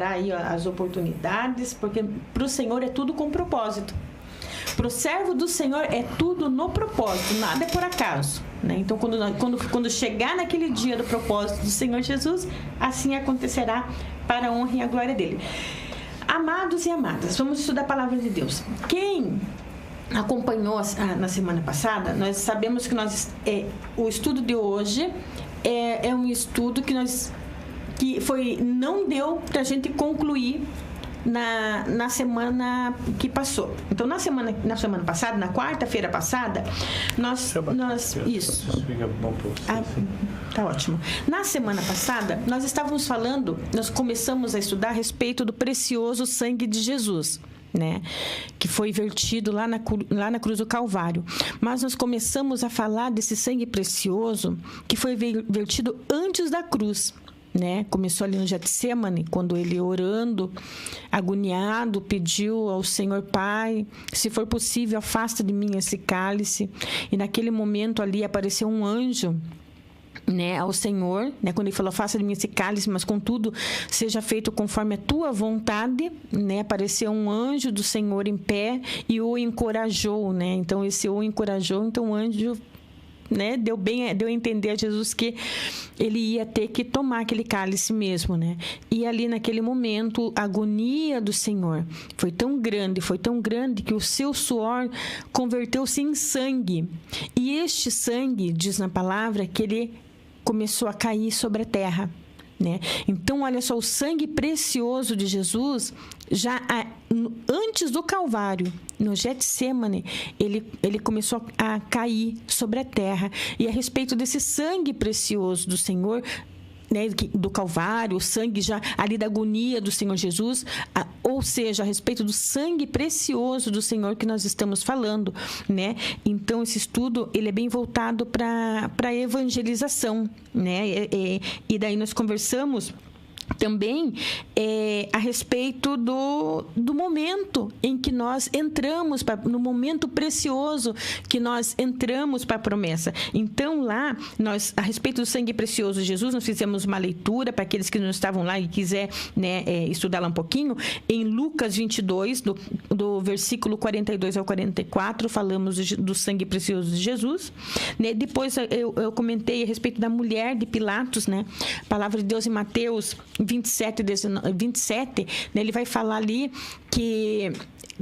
separar aí as oportunidades, porque para o Senhor é tudo com propósito. Para o servo do Senhor é tudo no propósito, nada é por acaso, né? Então, quando chegar naquele dia do propósito do Senhor Jesus, assim acontecerá para a honra e a glória dele. Amados e amadas, vamos estudar a palavra de Deus. Quem acompanhou na semana passada, nós sabemos que o estudo de hoje é um estudo não deu para a gente concluir na semana que passou. Então, na semana passada, na quarta-feira passada, isso. Fica bom para você. Tá ótimo. Na semana passada, nós começamos a estudar a respeito do precioso sangue de Jesus, né? Que foi vertido lá na cruz do Calvário. Mas nós começamos a falar desse sangue precioso que foi vertido antes da cruz, né? Começou ali no Getsemane, quando ele, orando, agoniado, pediu ao Senhor: Pai, se for possível, afasta de mim esse cálice. E naquele momento ali apareceu um anjo, né, ao Senhor, né, quando ele falou: afasta de mim esse cálice, mas contudo seja feito conforme a tua vontade, né? Apareceu um anjo do Senhor em pé e o encorajou, né? Então esse o encorajou, então o anjo, né, deu a entender a Jesus que ele ia ter que tomar aquele cálice mesmo, né? E ali naquele momento a agonia do Senhor foi tão grande que o seu suor converteu-se em sangue. E este sangue, diz na palavra, que ele começou a cair sobre a terra, né? Então, olha só, o sangue precioso de Jesus, já antes do Calvário, no Getsemane, ele começou a cair sobre a terra. E a respeito desse sangue precioso do Senhor, né, do Calvário, o sangue já ali da agonia do Senhor Jesus, ou seja, a respeito do sangue precioso do Senhor que nós estamos falando, né? Então, esse estudo, ele é bem voltado para a evangelização, né? E daí nós conversamos também a respeito do momento em que nós entramos, no momento precioso que nós entramos para a promessa. Então, lá, a respeito do sangue precioso de Jesus, nós fizemos uma leitura para aqueles que não estavam lá e quiser, né, estudar lá um pouquinho. Em Lucas 22, do versículo 42 ao 44, falamos do sangue precioso de Jesus, né? Depois eu comentei a respeito da mulher de Pilatos, né? A palavra de Deus em Mateus 27, né, ele vai falar ali que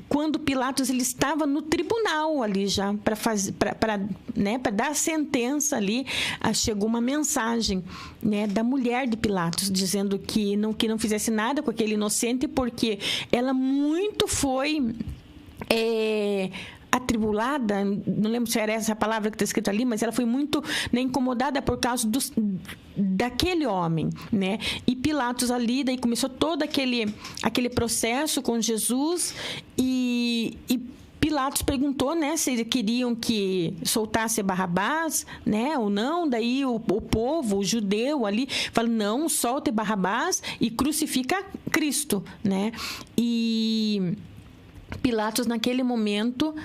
quando Pilatos ele estava no tribunal ali já para dar a sentença ali, chegou uma mensagem, né, da mulher de Pilatos dizendo que não fizesse nada com aquele inocente, porque ela muito foi atribulada, não lembro se era essa a palavra que está escrita ali, mas ela foi muito, né, incomodada por causa daquele homem, né? E Pilatos ali, daí começou todo aquele processo com Jesus e Pilatos perguntou, né, se eles queriam que soltasse Barrabás, né, ou não. Daí o povo, o judeu ali, falou: não, solte Barrabás e crucifica Cristo, né? E Pilatos, naquele momento,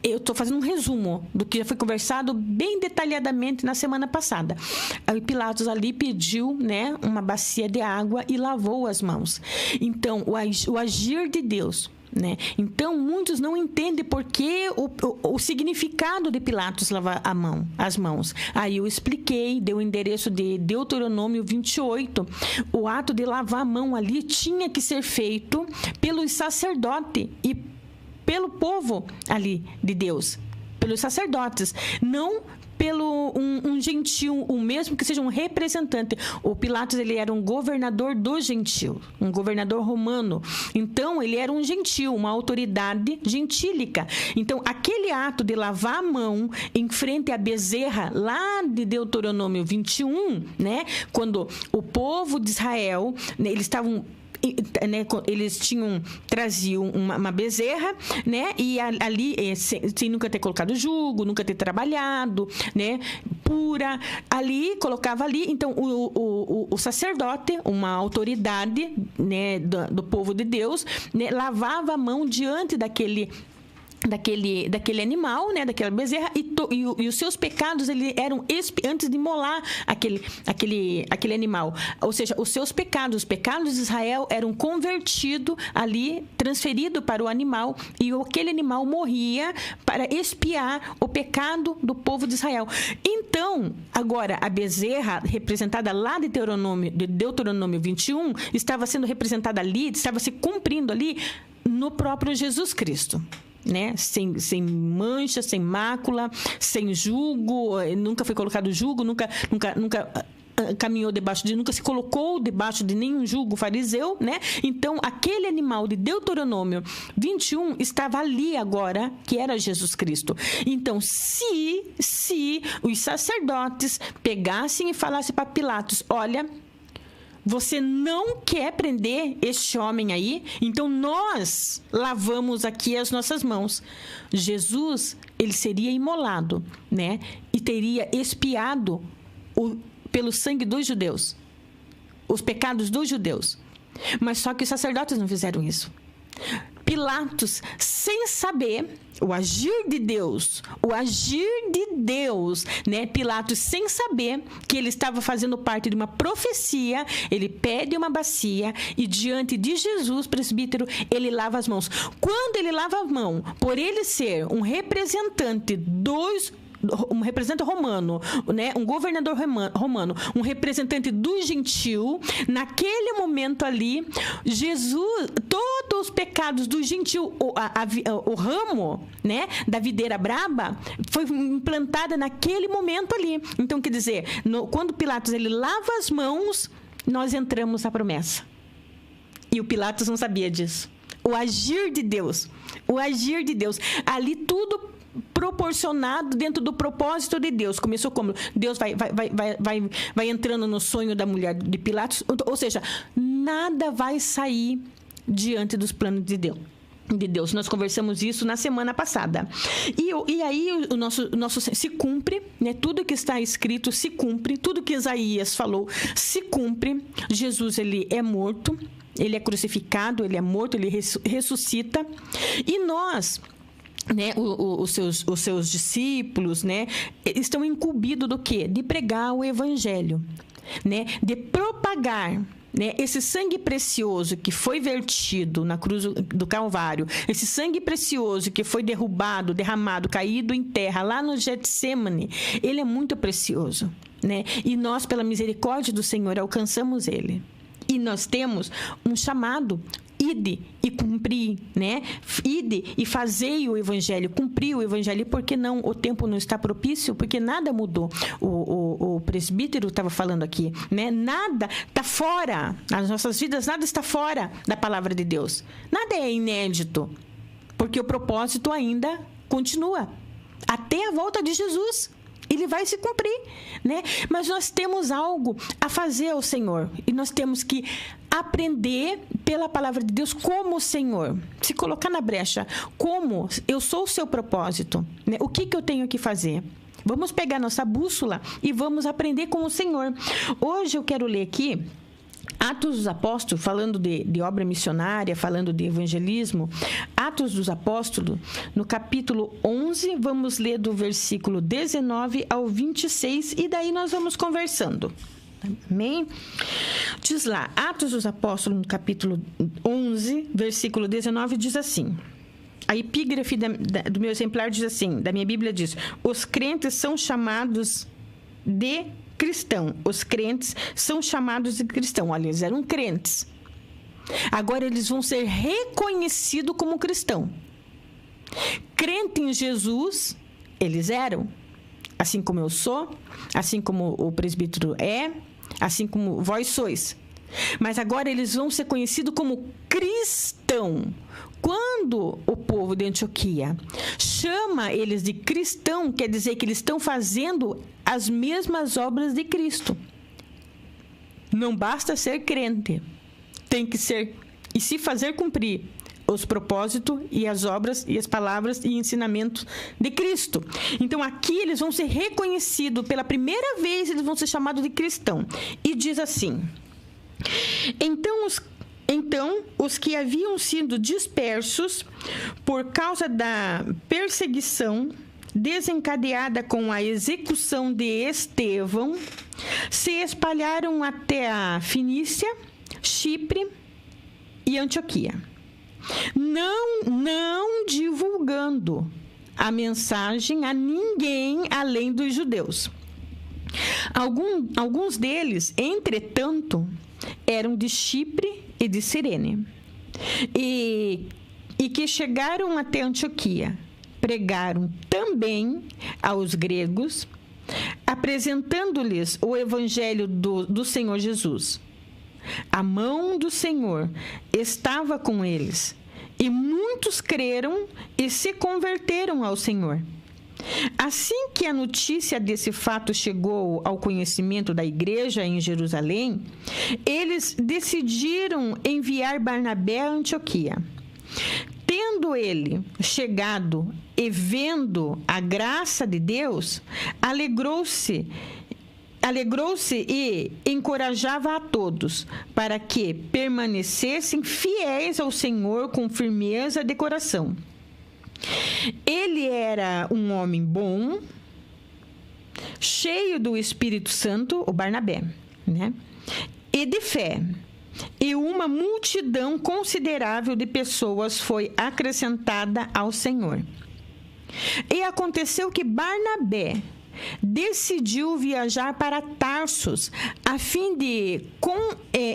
eu estou fazendo um resumo do que já foi conversado bem detalhadamente na semana passada. Aí Pilatos ali pediu, né, uma bacia de água e lavou as mãos. Então, o agir de Deus, né? Então, muitos não entendem por que o significado de Pilatos lavar as mãos. Aí eu expliquei, dei o endereço de Deuteronômio 28. O ato de lavar a mão ali tinha que ser feito pelos sacerdotes e pelo povo ali de Deus, pelos sacerdotes, não pelo um gentil, o mesmo que seja um representante. O Pilatos, ele era um governador do gentil, um governador romano. Então, ele era um gentil, uma autoridade gentílica. Então, aquele ato de lavar a mão em frente à bezerra, lá de Deuteronômio 21, né, quando o povo de Israel, né, eles estavam, né, eles traziam uma bezerra, né, e ali sem nunca ter colocado jugo, nunca ter trabalhado, né, pura, ali, colocava ali. Então o sacerdote, uma autoridade, né, do povo de Deus, né, lavava a mão diante daquele animal, né, daquela bezerra, e os seus pecados eles eram antes de imolar aquele animal, ou seja, os seus pecados, os pecados de Israel eram convertidos ali, transferidos para o animal, e aquele animal morria para expiar o pecado do povo de Israel. Então, agora a bezerra representada lá de Deuteronômio 21 estava sendo representada ali, estava se cumprindo ali no próprio Jesus Cristo, né? Sem mancha, sem mácula, sem jugo, nunca foi colocado jugo, nunca caminhou nunca se colocou debaixo de nenhum jugo fariseu, né? Então, aquele animal de Deuteronômio 21 estava ali agora, que era Jesus Cristo. Então, se os sacerdotes pegassem e falassem para Pilatos, olha, você não quer prender este homem aí? Então, nós lavamos aqui as nossas mãos. Jesus, ele seria imolado, né? E teria expiado pelo sangue dos judeus, os pecados dos judeus. Mas só que os sacerdotes não fizeram isso. Pilatos, sem saber o agir de Deus, né? Pilatos, sem saber que ele estava fazendo parte de uma profecia, ele pede uma bacia e diante de Jesus, presbítero, ele lava as mãos. Quando ele lava a mão, por ele ser um representante romano, né? Um governador romano, um representante do gentil, naquele momento ali, Jesus, todos os pecados do gentil, o ramo, né, da videira braba, foi implantada naquele momento ali. Então, quer dizer, quando Pilatos ele lava as mãos, nós entramos na promessa. E o Pilatos não sabia disso. O agir de Deus. Ali tudo proporcionado dentro do propósito de Deus. Começou como Deus vai entrando no sonho da mulher de Pilatos, ou seja, nada vai sair diante dos planos de Deus. Nós conversamos isso na semana passada. E aí o nosso se cumpre, né? Tudo que está escrito se cumpre, tudo que Isaías falou se cumpre. Jesus, ele é morto, ele é crucificado, ele é morto, ele ressuscita. E nós, né, os seus discípulos, né, estão incumbidos do quê? De pregar o evangelho, né, de propagar, né, esse sangue precioso que foi vertido na cruz do Calvário, esse sangue precioso que foi derramado, caído em terra lá no Getsêmani, ele é muito precioso, né? E nós, pela misericórdia do Senhor, alcançamos ele. E nós temos um chamado: ide e cumprir, né? Ide e fazei o evangelho, cumprir o evangelho. Por que não? O tempo não está propício, porque nada mudou. O presbítero estava falando aqui, né? Nada está fora, nas nossas vidas, nada está fora da palavra de Deus. Nada é inédito, porque o propósito ainda continua até a volta de Jesus. Ele vai se cumprir, né? Mas nós temos algo a fazer ao Senhor. E nós temos que aprender pela palavra de Deus como o Senhor. Se colocar na brecha. Como eu sou o seu propósito, né? O que eu tenho que fazer? Vamos pegar nossa bússola e vamos aprender com o Senhor. Hoje eu quero ler aqui Atos dos Apóstolos, falando de obra missionária, falando de evangelismo. Atos dos Apóstolos, no capítulo 11, vamos ler do versículo 19 ao 26, e daí nós vamos conversando. Amém? Diz lá, Atos dos Apóstolos, no capítulo 11, versículo 19, diz assim. A epígrafe do meu exemplar diz assim, da minha Bíblia diz: os crentes são chamados de cristão. Os crentes são chamados de cristão. Olha, eles eram crentes. Agora eles vão ser reconhecidos como cristão. Crente em Jesus, eles eram. Assim como eu sou, assim como o presbítero é, assim como vós sois. Mas agora eles vão ser conhecidos como cristão. Quando o povo de Antioquia chama eles de cristão, quer dizer que eles estão fazendo as mesmas obras de Cristo. Não basta ser crente, tem que ser e se fazer cumprir os propósitos e as obras e as palavras e ensinamentos de Cristo. Então aqui eles vão ser reconhecidos pela primeira vez, eles vão ser chamados de cristão. E diz assim: então Então, os que haviam sido dispersos por causa da perseguição desencadeada com a execução de Estevão se espalharam até a Fenícia, Chipre e Antioquia, não divulgando a mensagem a ninguém além dos judeus. Alguns deles, entretanto, eram de Chipre e de Cirene, e que chegaram até Antioquia. Pregaram também aos gregos, apresentando-lhes o evangelho do Senhor Jesus. A mão do Senhor estava com eles, e muitos creram e se converteram ao Senhor. Assim que a notícia desse fato chegou ao conhecimento da igreja em Jerusalém, eles decidiram enviar Barnabé a Antioquia. Tendo ele chegado e vendo a graça de Deus, alegrou-se e encorajava a todos para que permanecessem fiéis ao Senhor com firmeza de coração. Ele era um homem bom, cheio do Espírito Santo, o Barnabé, né? E de fé. E uma multidão considerável de pessoas foi acrescentada ao Senhor. E aconteceu que Barnabé decidiu viajar para Tarsus a fim de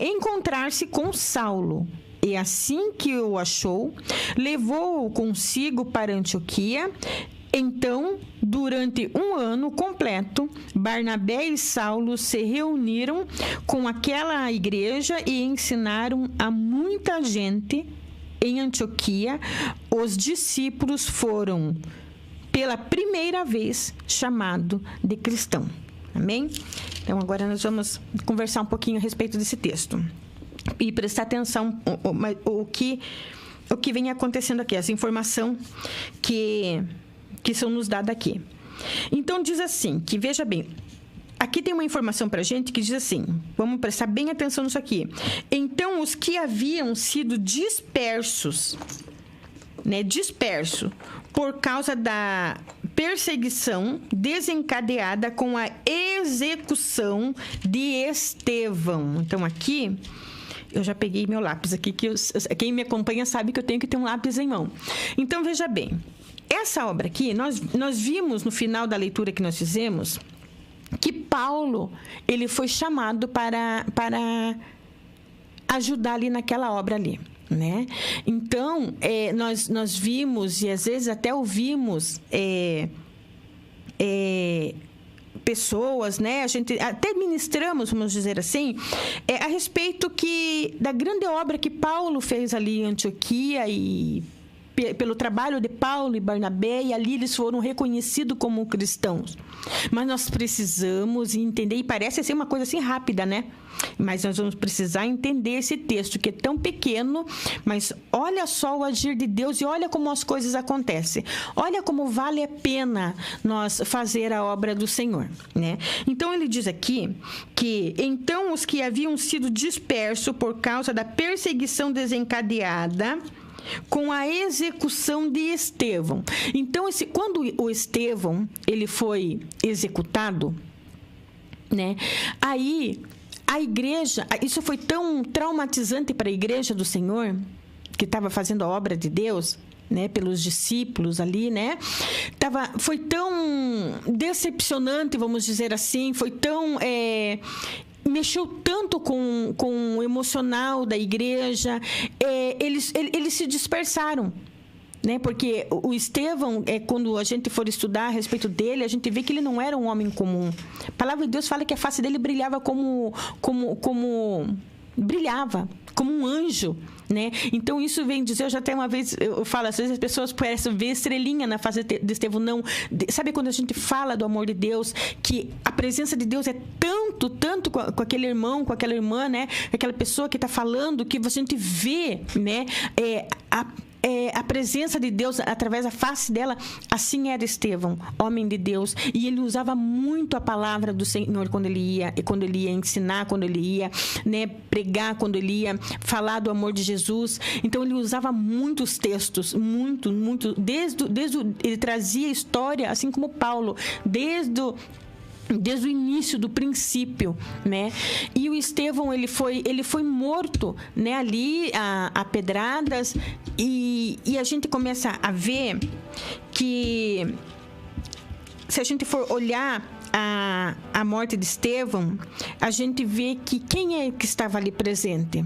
encontrar-se com Saulo. E assim que o achou, levou-o consigo para Antioquia. Então, durante 1 ano completo, Barnabé e Saulo se reuniram com aquela igreja e ensinaram a muita gente em Antioquia. Os discípulos foram, pela primeira vez, chamados de cristão. Amém? Então, agora nós vamos conversar um pouquinho a respeito desse texto. E prestar atenção o que vem acontecendo aqui, essa informação que são nos dadas aqui. Então, diz assim, que veja bem, aqui tem uma informação para a gente que diz assim, vamos prestar bem atenção nisso aqui. Então, os que haviam sido dispersos, né, por causa da perseguição desencadeada com a execução de Estevão. Então, aqui, eu já peguei meu lápis aqui, que quem me acompanha sabe que eu tenho que ter um lápis em mão. Então, veja bem, essa obra aqui, nós vimos no final da leitura que nós fizemos, que Paulo, ele foi chamado para ajudar ali naquela obra ali, né? Então, nós vimos e às vezes até ouvimos pessoas, né? A gente até ministramos, vamos dizer assim, a respeito da grande obra que Paulo fez ali em Antioquia e pelo trabalho de Paulo e Barnabé, e ali eles foram reconhecidos como cristãos. Mas nós precisamos entender, e parece ser uma coisa assim rápida, né? Mas nós vamos precisar entender esse texto, que é tão pequeno, mas olha só o agir de Deus e olha como as coisas acontecem. Olha como vale a pena nós fazer a obra do Senhor, né? Então, ele diz aqui que, então, os que haviam sido dispersos por causa da perseguição desencadeada com a execução de Estevão. Então, quando o Estevão ele foi executado, né? Aí a igreja, isso foi tão traumatizante para a igreja do Senhor, que estava fazendo a obra de Deus, né, pelos discípulos ali, né? Foi tão decepcionante, vamos dizer assim, foi tão mexeu tanto com o emocional da igreja, eles se dispersaram, né? Porque o Estevão, quando a gente for estudar a respeito dele, a gente vê que ele não era um homem comum. A palavra de Deus fala que a face dele brilhava brilhava como um anjo, né? Então, isso vem dizer, eu já até uma vez, eu falo, às vezes as pessoas parecem ver estrelinha na face de Estevão, não. Sabe quando a gente fala do amor de Deus, que a presença de Deus é tanto com aquele irmão, com aquela irmã, né? Aquela pessoa que está falando, que a gente vê, né? a presença de Deus através da face dela. Assim era Estevão, homem de Deus, e ele usava muito a palavra do Senhor quando ele ia ensinar, quando ele ia, né, pregar, quando ele ia falar do amor de Jesus. Então ele usava muitos textos, muito, ele trazia história, assim como Paulo, desde o início, do princípio, né? E o Estevão, ele foi morto, né, ali a pedradas, e a gente começa a ver que, se a gente for olhar a morte de Estevão, a gente vê que quem é que estava ali presente?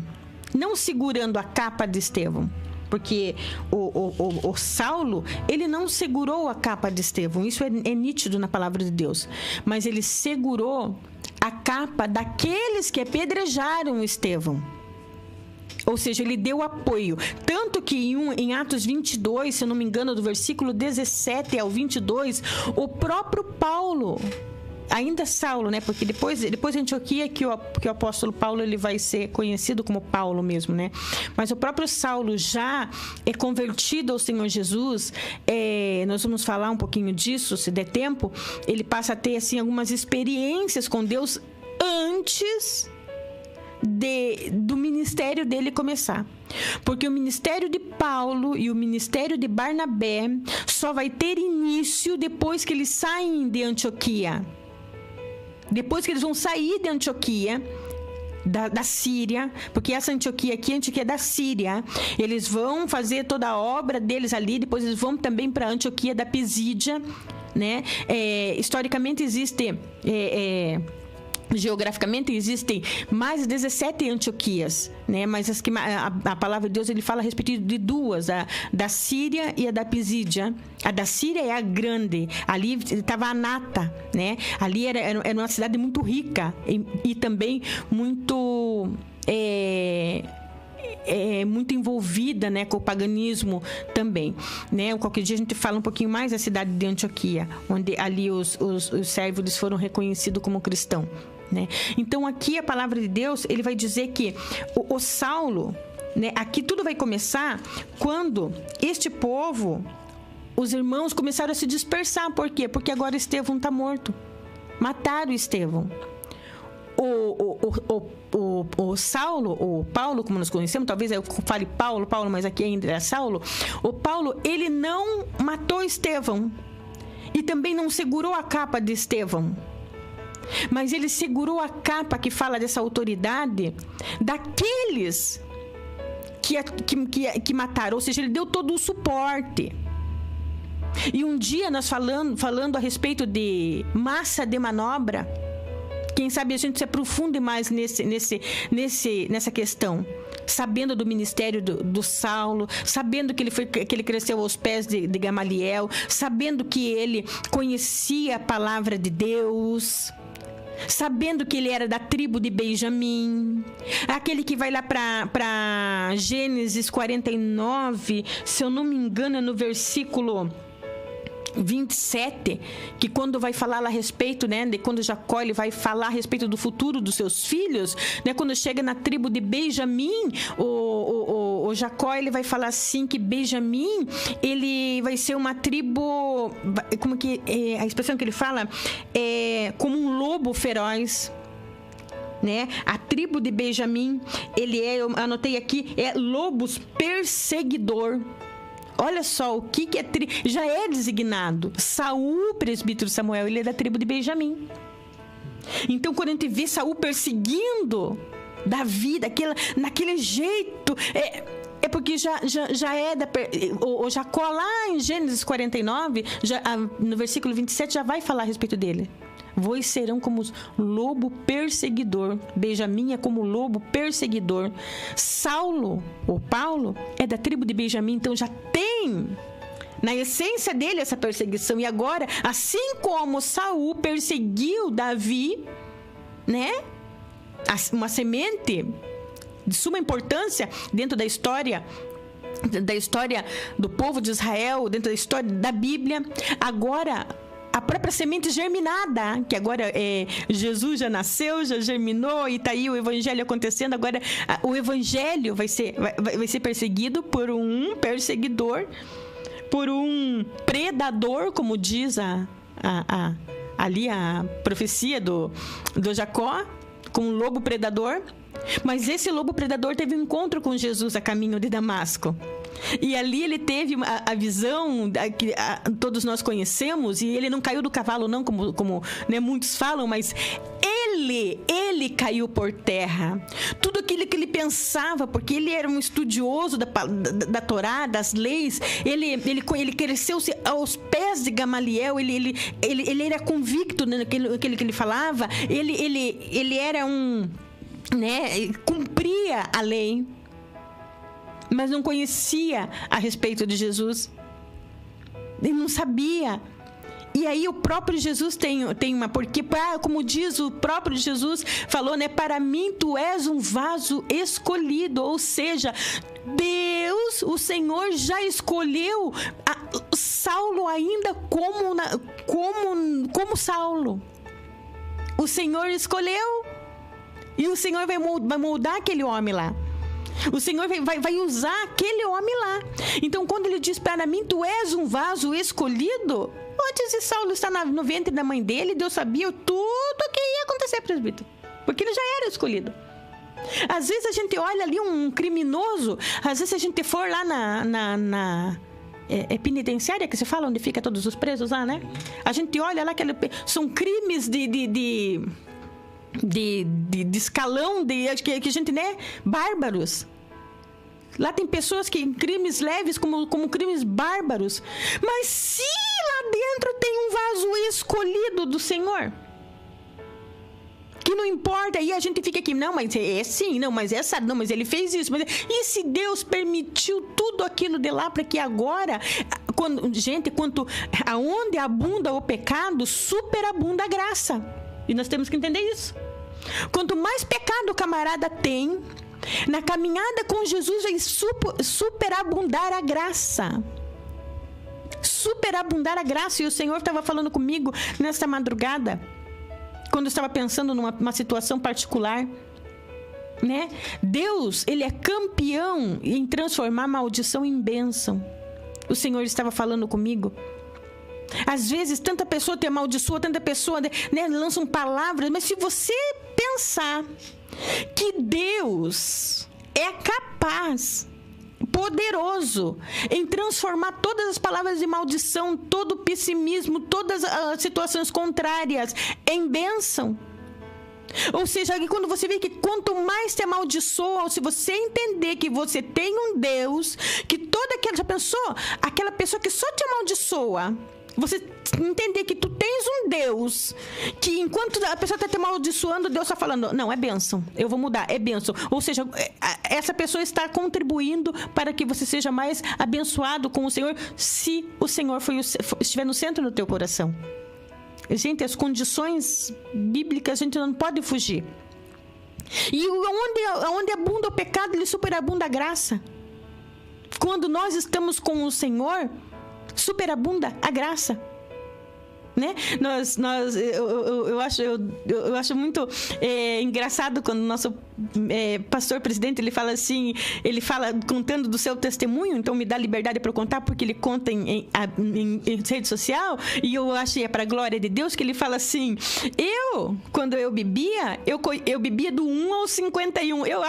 Não segurando a capa de Estevão, porque o Saulo, ele não segurou a capa de Estevão, isso é nítido na palavra de Deus, mas ele segurou a capa daqueles que apedrejaram Estevão. Ou seja, ele deu apoio. Tanto que em Atos 22, se eu não me engano, do versículo 17 ao 22, o próprio Paulo, ainda Saulo, né? Porque depois de Antioquia que o apóstolo Paulo, ele vai ser conhecido como Paulo mesmo, né? Mas o próprio Saulo já é convertido ao Senhor Jesus. Nós vamos falar um pouquinho disso, se der tempo. Ele passa a ter, assim, algumas experiências com Deus antes do ministério dele começar. Porque o ministério de Paulo e o ministério de Barnabé só vai ter início depois que eles saem de Antioquia. Depois que eles vão sair de Antioquia, da Síria, porque essa Antioquia aqui, a Antioquia da Síria, eles vão fazer toda a obra deles ali, depois eles vão também para a Antioquia da Pisídia, né? Historicamente existe... Geograficamente existem mais de 17 Antioquias, né? Mas a palavra de Deus, ele fala a respeito de duas, a da Síria e a da Pisídia. A da Síria é a grande, ali estava a nata, né? Ali era uma cidade muito rica e também muito muito envolvida, né, com o paganismo também, né? Qualquer dia a gente fala um pouquinho mais da cidade de Antioquia, onde ali os servos foram reconhecidos como cristãos, né? Então aqui a palavra de Deus, ele vai dizer que o Saulo, né, aqui tudo vai começar quando este povo, os irmãos começaram a se dispersar. Por quê? Porque agora Estevão está morto. Mataram Estevão. O Saulo, o Paulo, como nós conhecemos, talvez eu fale Paulo, mas aqui ainda é Saulo. O Paulo, ele não matou Estevão e também não segurou a capa de Estevão, mas ele segurou a capa que fala dessa autoridade daqueles que mataram. Ou seja, ele deu todo o suporte. E um dia nós falando a respeito de massa de manobra, quem sabe a gente se aprofunde mais nessa questão, sabendo do ministério do Saulo, sabendo que ele cresceu aos pés de Gamaliel, sabendo que ele conhecia a palavra de Deus, sabendo que ele era da tribo de Benjamim, aquele que vai lá para Gênesis 49, se eu não me engano é no versículo 27, que quando vai falar lá a respeito, né, de quando Jacó, ele vai falar a respeito do futuro dos seus filhos, né, quando chega na tribo de Benjamim, o Jacó, ele vai falar assim, que Benjamim, ele vai ser uma tribo, como que a expressão que ele fala é como um lobo feroz, né? A tribo de Benjamim, eu anotei aqui, é lobos perseguidor. Olha só o que já é designado. Saul, presbítero Samuel, ele é da tribo de Benjamim. Então, quando a gente vê Saul perseguindo Davi, naquele jeito, é porque já é o Jacó, lá em Gênesis 49, no versículo 27, já vai falar a respeito dele. Vós serão como lobo perseguidor. Benjamim é como lobo perseguidor. Saulo, ou Paulo, é da tribo de Benjamim, então já tem na essência dele essa perseguição. E agora, assim como Saul perseguiu Davi, né? Uma semente de suma importância dentro da história do povo de Israel, dentro da história da Bíblia, agora a própria semente germinada, que agora Jesus já nasceu, já germinou, e está aí o evangelho acontecendo. Agora o evangelho vai ser perseguido por um perseguidor, por um predador, como diz ali a profecia do Jacó, com um lobo predador. Mas esse lobo predador teve um encontro com Jesus a caminho de Damasco. E ali ele teve a visão que todos nós conhecemos, e ele não caiu do cavalo não, como né, muitos falam, mas ele caiu por terra. Tudo aquilo que ele pensava, porque ele era um estudioso da Torá, das leis, ele cresceu aos pés de Gamaliel, ele era convicto naquilo que ele falava, ele era né, cumpria a lei, mas não conhecia a respeito de Jesus. Ele não sabia. E aí o próprio Jesus tem uma... Porque, como diz o próprio Jesus, falou, né? Para mim tu és um vaso escolhido. Ou seja, Deus, o Senhor, já escolheu Saulo ainda como Saulo. O Senhor escolheu. E o Senhor vai moldar aquele homem lá. O Senhor vai usar aquele homem lá. Então, quando ele diz, para mim, tu és um vaso escolhido, antes de Saulo estar no ventre da mãe dele, Deus sabia tudo o que ia acontecer, presbítero. Porque ele já era escolhido. Às vezes a gente olha ali um criminoso, às vezes a gente for lá na penitenciária, que se fala, onde fica todos os presos lá, né? A gente olha lá, são crimes de escalão, que a gente, né, bárbaros. Lá tem pessoas que crimes leves como crimes bárbaros. Mas se lá dentro tem um vaso escolhido do Senhor, que não importa, aí a gente fica aqui, não, mas é sim, não, mas essa, não, mas ele fez isso, e se Deus permitiu tudo aquilo de lá para que agora, aonde abunda o pecado, superabunda a graça. E nós temos que entender isso. Quanto mais pecado o camarada tem, na caminhada com Jesus vai superabundar a graça. Superabundar a graça. E o Senhor estava falando comigo nesta madrugada, quando eu estava pensando numa situação particular, né? Deus, ele é campeão em transformar maldição em bênção. O Senhor estava falando comigo. Às vezes, tanta pessoa te amaldiçoa, tanta pessoa, né, lançam palavras, mas se você pensar que Deus é capaz, poderoso, em transformar todas as palavras de maldição, todo o pessimismo, todas as situações contrárias em bênção. Ou seja, quando você vê que quanto mais te amaldiçoa, ou se você entender que você tem um Deus, que toda aquela, já pensou? Aquela pessoa que só te amaldiçoa, você entender que tu tens um Deus, que enquanto a pessoa está te amaldiçoando, Deus está falando, não, é bênção, eu vou mudar, é bênção. Ou seja, essa pessoa está contribuindo para que você seja mais abençoado com o Senhor, se o Senhor estiver no centro do teu coração. Gente, as condições bíblicas a gente não pode fugir. E onde abunda o pecado, ele superabunda a graça. Quando nós estamos com o Senhor, superabunda a graça, né? Eu acho muito engraçado quando o nosso pastor presidente, ele fala assim, ele fala contando do seu testemunho, então me dá liberdade para eu contar, porque ele conta em rede social, e eu achei para a glória de Deus, que ele fala assim, quando eu bebia, eu bebia do 1 ao 51, eu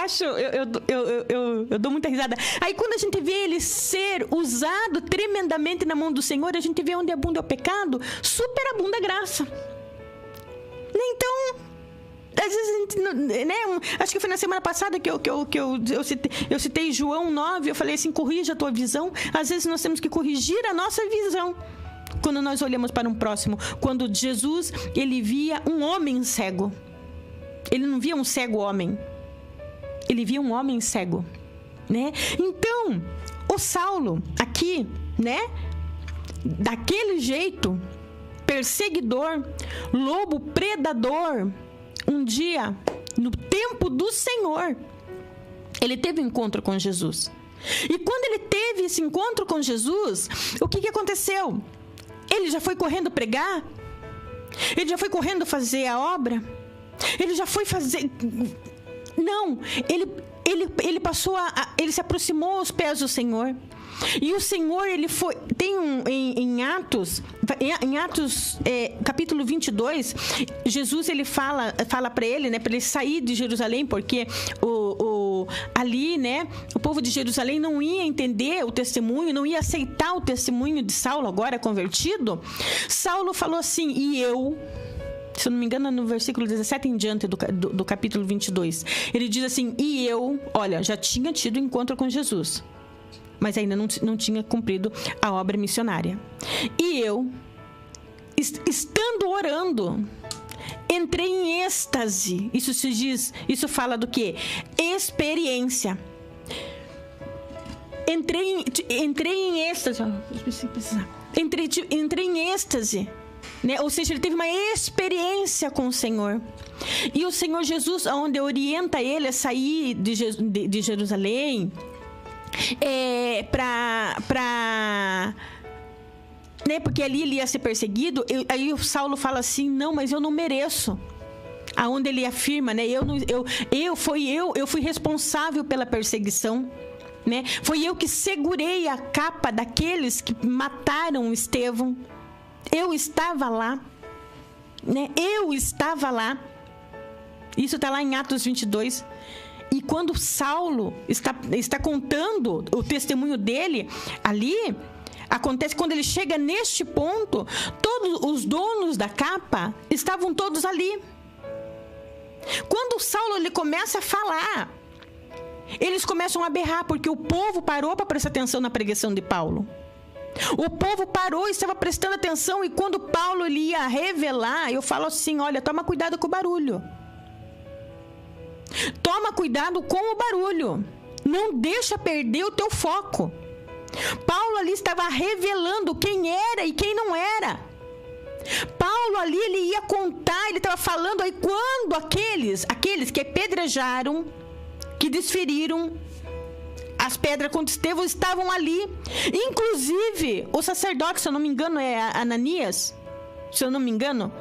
dou muita risada. Aí quando a gente vê ele ser usado tremendamente na mão do Senhor, a gente vê onde abunda o pecado, superabunda a graça. Então, às vezes a gente, né, acho que foi na semana passada que eu citei João 9, eu falei assim, corrija a tua visão. Às vezes nós temos que corrigir a nossa visão quando nós olhamos para um próximo. Quando Jesus, ele via um homem cego, ele não via um cego homem, ele via um homem cego, né? Então, o Saulo aqui, né, daquele jeito, perseguidor, lobo predador, um dia, no tempo do Senhor, ele teve um encontro com Jesus. E quando ele teve esse encontro com Jesus, o que aconteceu? Ele já foi correndo pregar Ele já foi correndo fazer a obra? Ele já foi fazer... Não, ele passou ele se aproximou aos pés do Senhor. E o Senhor, ele foi... Tem em Atos capítulo 22, Jesus, ele fala para ele, né, para ele sair de Jerusalém, porque ali, né, o povo de Jerusalém não ia entender o testemunho, não ia aceitar o testemunho de Saulo, agora convertido. Saulo falou assim: e eu... Se eu não me engano, no versículo 17 em diante do capítulo 22. Ele diz assim: e eu, olha, já tinha tido encontro com Jesus, mas ainda não tinha cumprido a obra missionária. E eu, estando orando, entrei em êxtase. Isso fala do quê? Experiência. Entrei em êxtase. Entrei em êxtase. Né? Ou seja, ele teve uma experiência com o Senhor. E o Senhor Jesus, onde orienta ele a sair de Jerusalém, né? Porque ali ele ia ser perseguido. Aí o Saulo fala assim: não, mas eu não mereço. Aonde ele afirma, né? Eu fui responsável pela perseguição, né? Foi eu que segurei a capa daqueles que mataram Estevão. Eu estava lá, né? Eu estava lá. Isso está lá em Atos 22. E quando Saulo está contando o testemunho dele, ali, acontece quando ele chega neste ponto, todos os donos da capa estavam todos ali. Quando Saulo ele começa a falar, eles começam a berrar, porque o povo parou para prestar atenção na pregação de Paulo. O povo parou e estava prestando atenção. E quando Paulo ele ia revelar, eu falo assim: olha, toma cuidado com o barulho. Toma cuidado com o barulho. Não deixa perder o teu foco. Paulo ali estava revelando quem era e quem não era. Paulo ali, ele ia contar, ele estava falando aí quando aqueles que apedrejaram, que desferiram as pedras contra Estevão, estavam ali. Inclusive, o sacerdote, se eu não me engano, é Ananias, se eu não me engano,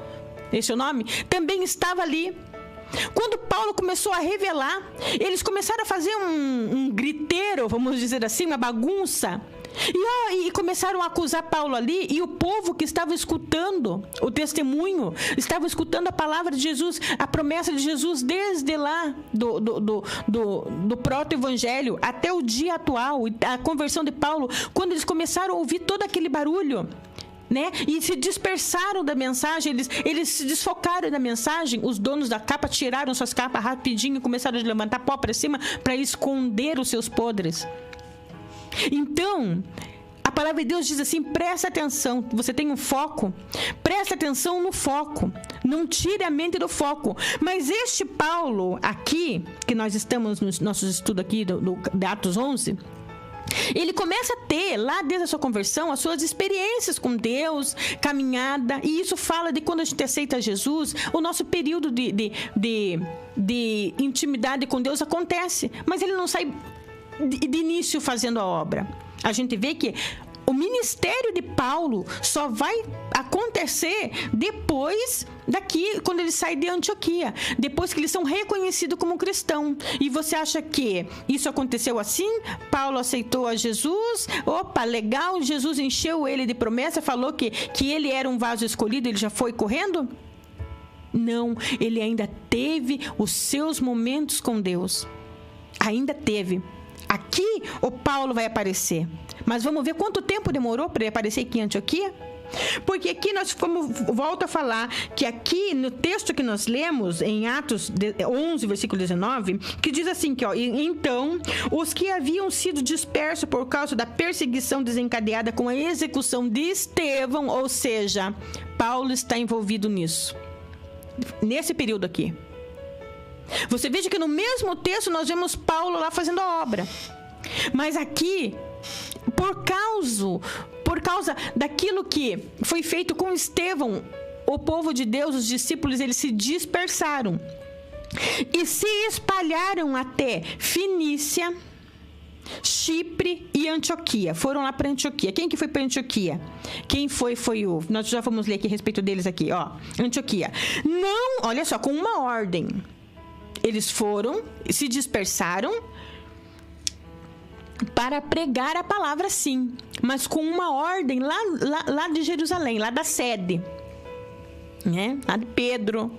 esse é o nome, também estava ali. Quando Paulo começou a revelar, eles começaram a fazer um griteiro, vamos dizer assim, uma bagunça. E começaram a acusar Paulo ali. E o povo que estava escutando o testemunho, estava escutando a palavra de Jesus, a promessa de Jesus, desde lá do proto-evangelho até o dia atual, a conversão de Paulo. Quando eles começaram a ouvir todo aquele barulho, né? E se dispersaram da mensagem, eles se desfocaram da mensagem. Os donos da capa tiraram suas capas rapidinho e começaram a levantar pó para cima para esconder os seus podres. Então, a palavra de Deus diz assim: presta atenção. Você tem um foco, presta atenção no foco, não tire a mente do foco. Mas este Paulo aqui, que nós estamos no nosso estudo aqui de Atos 11, ele começa a ter, lá desde a sua conversão, as suas experiências com Deus, caminhada. E isso fala de quando a gente aceita Jesus, o nosso período de intimidade com Deus acontece. Mas ele não sai de início fazendo a obra. A gente vê que o ministério de Paulo só vai acontecer depois daqui, quando ele sai de Antioquia, depois que eles são reconhecidos como cristão. E você acha que isso aconteceu assim? Paulo aceitou a Jesus, opa, legal, Jesus encheu ele de promessa, falou que ele era um vaso escolhido, ele já foi correndo? Não, ele ainda teve os seus momentos com Deus. Ainda teve. Aqui o Paulo vai aparecer. Mas vamos ver quanto tempo demorou para ele aparecer aqui em Antioquia? Porque aqui nós volto a falar que aqui no texto que nós lemos em Atos 11, versículo 19, que diz assim que, ó, então os que haviam sido dispersos por causa da perseguição desencadeada com a execução de Estevão, ou seja, Paulo está envolvido nisso. Nesse período aqui. Você veja que no mesmo texto nós vemos Paulo lá fazendo a obra. Mas aqui, por causa daquilo que foi feito com Estevão, o povo de Deus, os discípulos, eles se dispersaram e se espalharam até Fenícia, Chipre e Antioquia. Foram lá para Antioquia. Quem que foi para Antioquia? Quem foi o... Nós já vamos ler aqui a respeito deles aqui, ó. Antioquia. Não, olha só, com uma ordem. Eles foram, se dispersaram para pregar a palavra, sim. Mas com uma ordem lá de Jerusalém, lá da sede. Né? Lá de Pedro.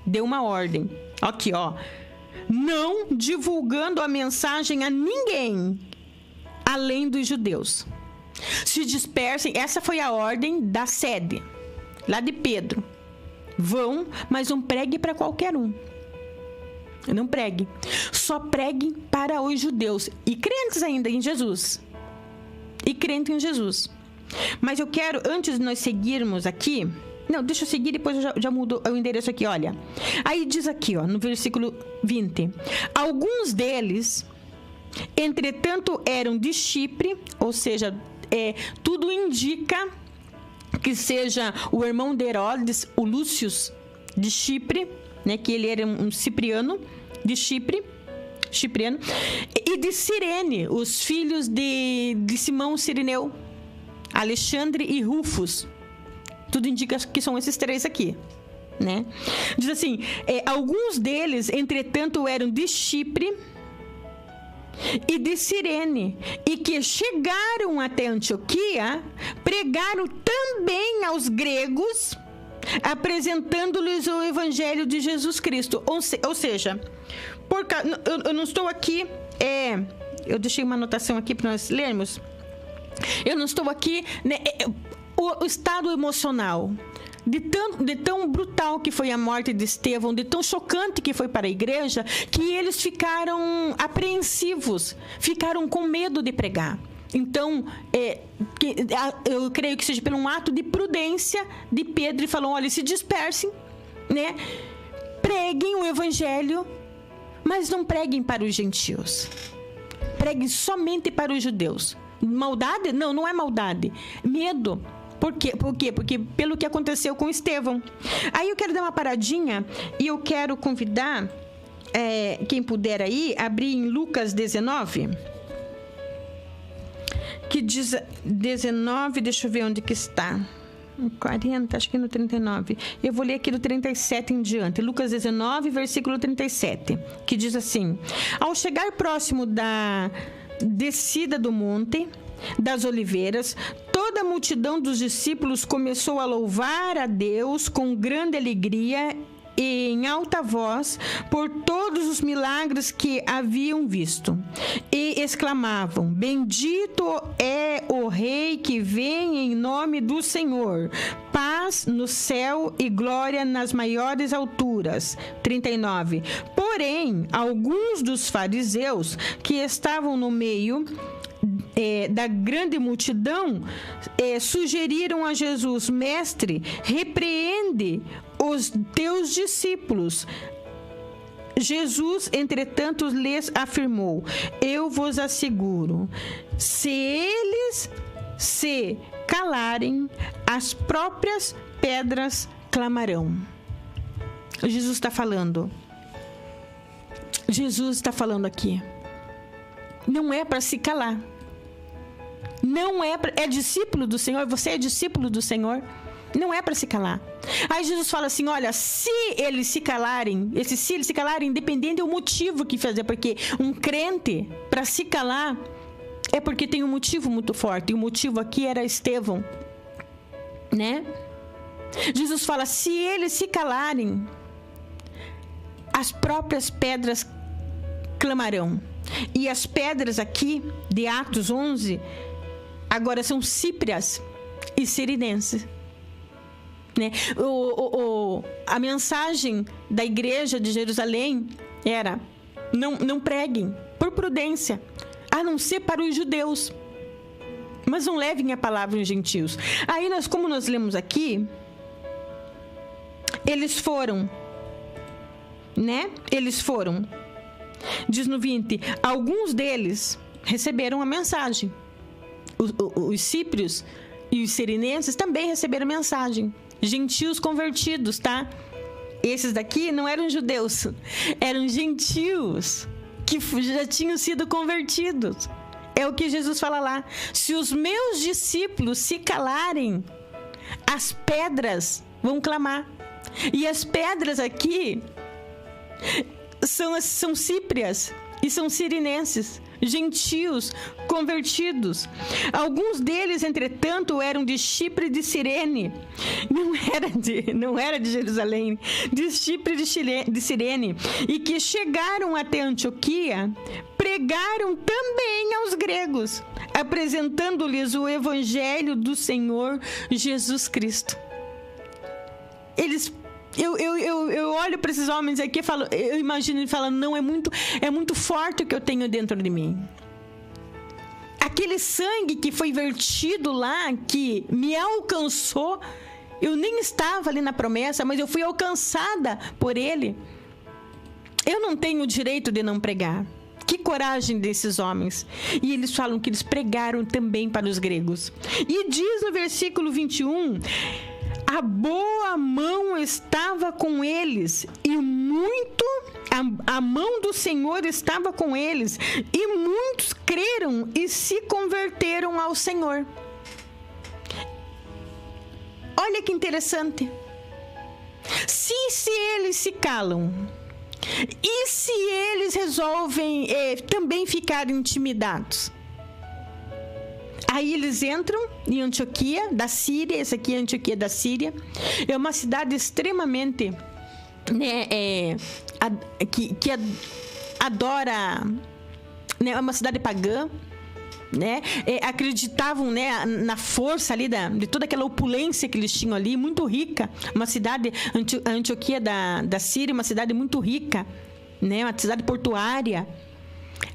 Deu uma ordem. Aqui, ó. Não divulgando a mensagem a ninguém, além dos judeus. Se dispersem, essa foi a ordem da sede, lá de Pedro. Vão, mas não pregue para qualquer um. Não pregue. Só pregue para os judeus. E crentes ainda em Jesus. E crente em Jesus. Mas eu quero, antes de nós seguirmos aqui... Não, deixa eu seguir, depois eu já mudo o endereço aqui, olha. Aí diz aqui, ó, no versículo 20. Alguns deles, entretanto, eram de Chipre, ou seja, tudo indica que seja o irmão de Herodes, o Lúcio de Chipre, né, que ele era um cipriano de Cipriano, e de Cirene, os filhos de Simão Cirineu, Alexandre e Rufus. Tudo indica que são esses três aqui, né? Diz assim, alguns deles, entretanto, eram de Chipre e de Cirene, e que chegaram até Antioquia, pregaram também aos gregos, apresentando-lhes o evangelho de Jesus Cristo. Ou seja, eu não estou aqui... eu deixei uma anotação aqui para nós lermos. Eu não estou aqui... Né, o estado emocional de tão brutal que foi a morte de Estevão, de tão chocante que foi para a igreja, que eles ficaram apreensivos, ficaram com medo de pregar. Então, eu creio que seja por um ato de prudência de Pedro, e falou, olha, se dispersem, né? Preguem o evangelho, mas não preguem para os gentios. Preguem somente para os judeus. Maldade? Não é maldade. Medo. Por quê? Porque pelo que aconteceu com Estevão. Aí eu quero dar uma paradinha e eu quero convidar quem puder aí, abrir em Lucas 19, que diz 19, deixa eu ver onde que está. 40, acho que no 39. Eu vou ler aqui do 37 em diante. Lucas 19, versículo 37, que diz assim: ao chegar próximo da descida do monte das Oliveiras, toda a multidão dos discípulos começou a louvar a Deus com grande alegria e em alta voz por todos os milagres que haviam visto, e exclamavam: bendito é o Rei que vem em nome do Senhor, paz no céu e glória nas maiores alturas. 39. Porém, alguns dos fariseus que estavam no meio da grande multidão sugeriram a Jesus: mestre, repreende os teus discípulos. Jesus, entretanto, lhes afirmou: eu vos asseguro, se eles se calarem, as próprias pedras clamarão. Jesus está falando. Jesus está falando aqui. Não é para se calar. Não é discípulo do Senhor. Você é discípulo do Senhor. Não é para se calar. Aí Jesus fala assim: olha, se eles se calarem, independente do motivo que fazer, porque um crente, para se calar, é porque tem um motivo muito forte. E o motivo aqui era Estevão, né? Jesus fala: se eles se calarem, as próprias pedras clamarão. E as pedras aqui de Atos 11 agora são cíprias e sirinenses, né? A mensagem da igreja de Jerusalém era: não preguem, por prudência, a não ser para os judeus, mas não levem a palavra aos gentios. Aí como nós lemos aqui, eles foram, né? Eles foram. Diz no 20, alguns deles receberam a mensagem. Os cíprios e os sirinenses também receberam a mensagem. Gentios convertidos, tá? Esses daqui não eram judeus, eram gentios que já tinham sido convertidos. É o que Jesus fala lá. Se os meus discípulos se calarem, as pedras vão clamar. E as pedras aqui são cíprias e são sirinenses, gentios convertidos. Alguns deles, entretanto, eram de Chipre e de Cirene. Não era de Jerusalém, de Chipre e de Cirene. E que chegaram até Antioquia, pregaram também aos gregos, apresentando-lhes o evangelho do Senhor Jesus Cristo. Eu olho para esses homens aqui e falo, eu imagino ele falando, não, é muito forte o que eu tenho dentro de mim. Aquele sangue que foi vertido lá, que me alcançou, eu nem estava ali na promessa, mas eu fui alcançada por ele. Eu não tenho o direito de não pregar. Que coragem desses homens. E eles falam que eles pregaram também para os gregos. E diz no versículo 21... A boa mão estava com eles e a mão do Senhor estava com eles e muitos creram e se converteram ao Senhor. Olha que interessante. Se eles se calam e se eles resolvem também ficar intimidados, aí eles entram em Antioquia da Síria. Essa aqui é a Antioquia da Síria. É uma cidade extremamente, né, que adora, né, é uma cidade pagã, né? Acreditavam, né, na força ali de toda aquela opulência que eles tinham ali, muito rica. Uma cidade, a Antioquia da Síria, uma cidade muito rica, né? Uma cidade portuária.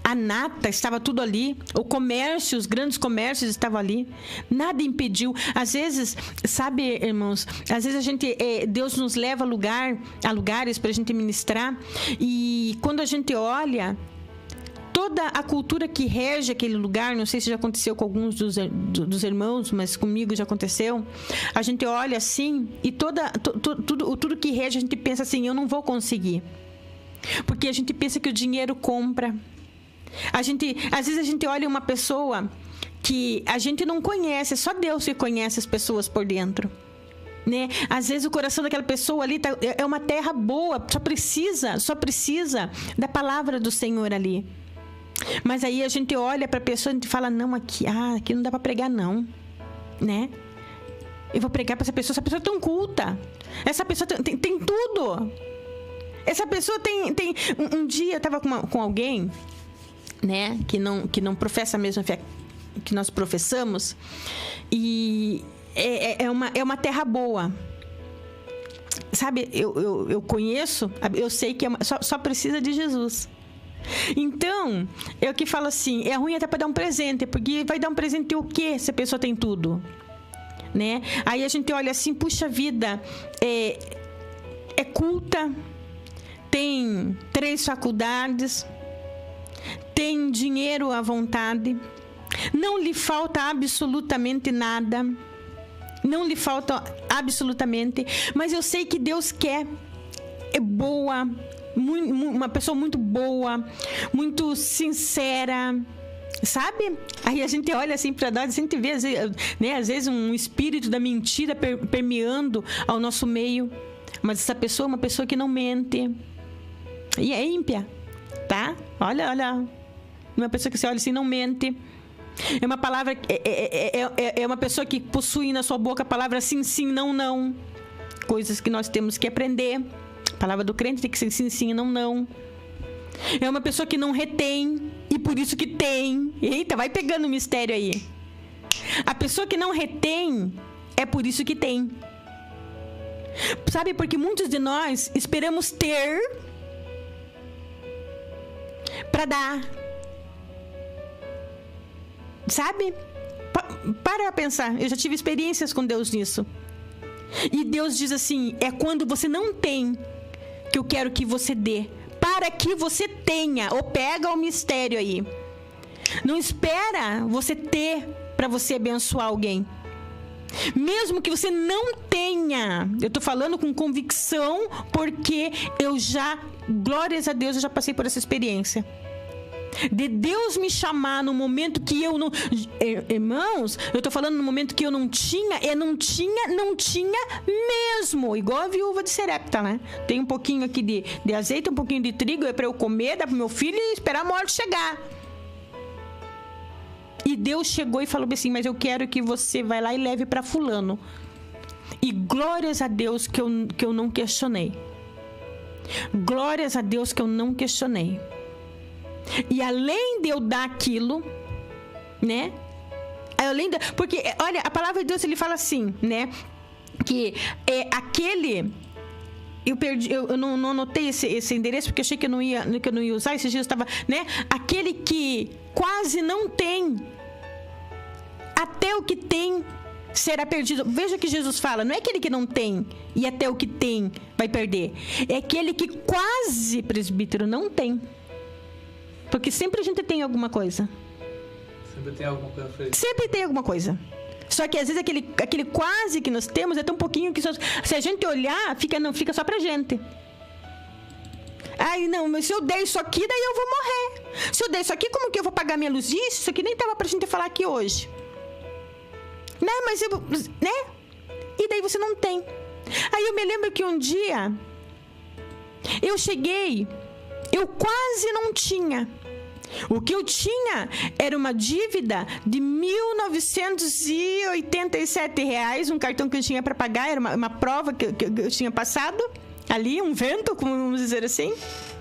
A nata estava tudo ali, o comércio, os grandes comércios estavam ali, nada impediu. Às vezes, sabe, irmãos, às vezes Deus nos leva a lugares para a gente ministrar, e quando a gente olha toda a cultura que rege aquele lugar, não sei se já aconteceu com alguns dos irmãos, mas comigo já aconteceu, a gente olha assim e tudo que rege, a gente pensa assim, eu não vou conseguir, porque a gente pensa que o dinheiro compra. Às vezes a gente olha uma pessoa que a gente não conhece, é só Deus que conhece as pessoas por dentro, né? Às vezes o coração daquela pessoa ali é uma terra boa, só precisa da palavra do Senhor ali. Mas aí a gente olha para a pessoa e a gente fala, não, aqui não dá para pregar não, né? Eu vou pregar para essa pessoa é tão culta, essa pessoa tem tudo, essa pessoa tem... Um dia eu estava com alguém, né, que não professa a mesma fé que nós professamos, e é uma terra boa, sabe? Eu conheço, eu sei que só precisa de Jesus. Então, eu que falo assim, é ruim até para dar um presente, porque vai dar um presente o quê se a pessoa tem tudo, né? Aí a gente olha assim, puxa vida, é culta, tem 3 faculdades, tem dinheiro à vontade, não lhe falta absolutamente nada, mas eu sei que Deus quer, é boa, uma pessoa muito boa, muito sincera, sabe? Aí a gente olha assim para nós, a gente vê, né, às vezes um espírito da mentira permeando ao nosso meio, mas essa pessoa é uma pessoa que não mente e é ímpia, tá? Olha, uma pessoa que você olha assim, não mente. É uma palavra, é uma pessoa que possui na sua boca a palavra sim, sim, não, não. Coisas que nós temos que aprender. A palavra do crente tem que ser sim, sim, não, não. É uma pessoa que não retém e por isso que tem. Eita, vai pegando o mistério aí. A pessoa que não retém é por isso que tem. Sabe, porque muitos de nós esperamos ter para dar. Sabe? Para pensar. Eu já tive experiências com Deus nisso. E Deus diz assim, é quando você não tem que eu quero que você dê, para que você tenha. Ou pega o mistério aí. Não espera você ter para você abençoar alguém. Mesmo que você não tenha. Eu tô falando com convicção, porque glórias a Deus, eu já passei por essa experiência. De Deus me chamar no momento que eu não... Irmãos, eu tô falando no momento que eu não tinha, não tinha mesmo. Igual a viúva de Serepta, né? Tem um pouquinho aqui de azeite, um pouquinho de trigo, é para eu comer, dar pro meu filho e esperar a morte chegar. E Deus chegou e falou assim, mas eu quero que você vá lá e leve para fulano. E glórias a Deus que eu não questionei. Glórias a Deus que eu não questionei. E além de eu dar aquilo, né? Porque, olha, a palavra de Deus, ele fala assim, né? Que é aquele... Eu não anotei esse endereço, porque achei que eu não ia usar. Esses dias eu estava, né? Aquele que quase não tem, até o que tem será perdido. Veja que Jesus fala, não é aquele que não tem e até o que tem vai perder. É aquele que quase, presbítero, não tem. Porque sempre a gente tem alguma coisa. Sempre tem alguma coisa. Sempre tem alguma coisa. Só que às vezes aquele quase que nós temos é tão pouquinho que se a gente olhar, fica só pra gente. Ai, não, mas se eu der isso aqui, daí eu vou morrer. Se eu der isso aqui, como que eu vou pagar minha luz? Isso aqui nem tava pra gente falar aqui hoje. Né? Mas eu... Né? E daí você não tem. Aí eu me lembro que um dia eu cheguei, eu quase não tinha. O que eu tinha era uma dívida de R$1.987, um cartão que eu tinha para pagar, era uma prova que eu tinha passado ali, um vento, como vamos dizer assim,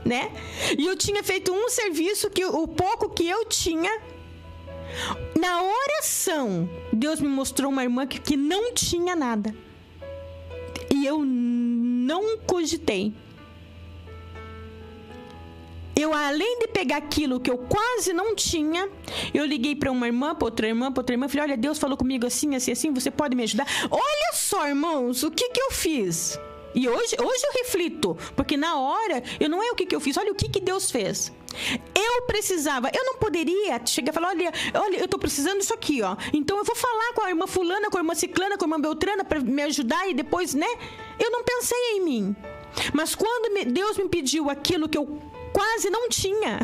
né? E eu tinha feito um serviço que o pouco que eu tinha, na oração, Deus me mostrou uma irmã que não tinha nada. E eu não cogitei. Eu, além de pegar aquilo que eu quase não tinha, eu liguei para uma irmã, para outra irmã, falei, olha, Deus falou comigo assim, assim, assim, você pode me ajudar? Olha só, irmãos, o que eu fiz? E hoje eu reflito, porque na hora, eu não é o que eu fiz, olha o que Deus fez. Eu precisava, eu não poderia chegar e falar, olha, eu tô precisando disso aqui, ó. Então eu vou falar com a irmã fulana, com a irmã ciclana, com a irmã beltrana para me ajudar e depois, né? Eu não pensei em mim. Mas quando Deus me pediu aquilo que eu quase não tinha,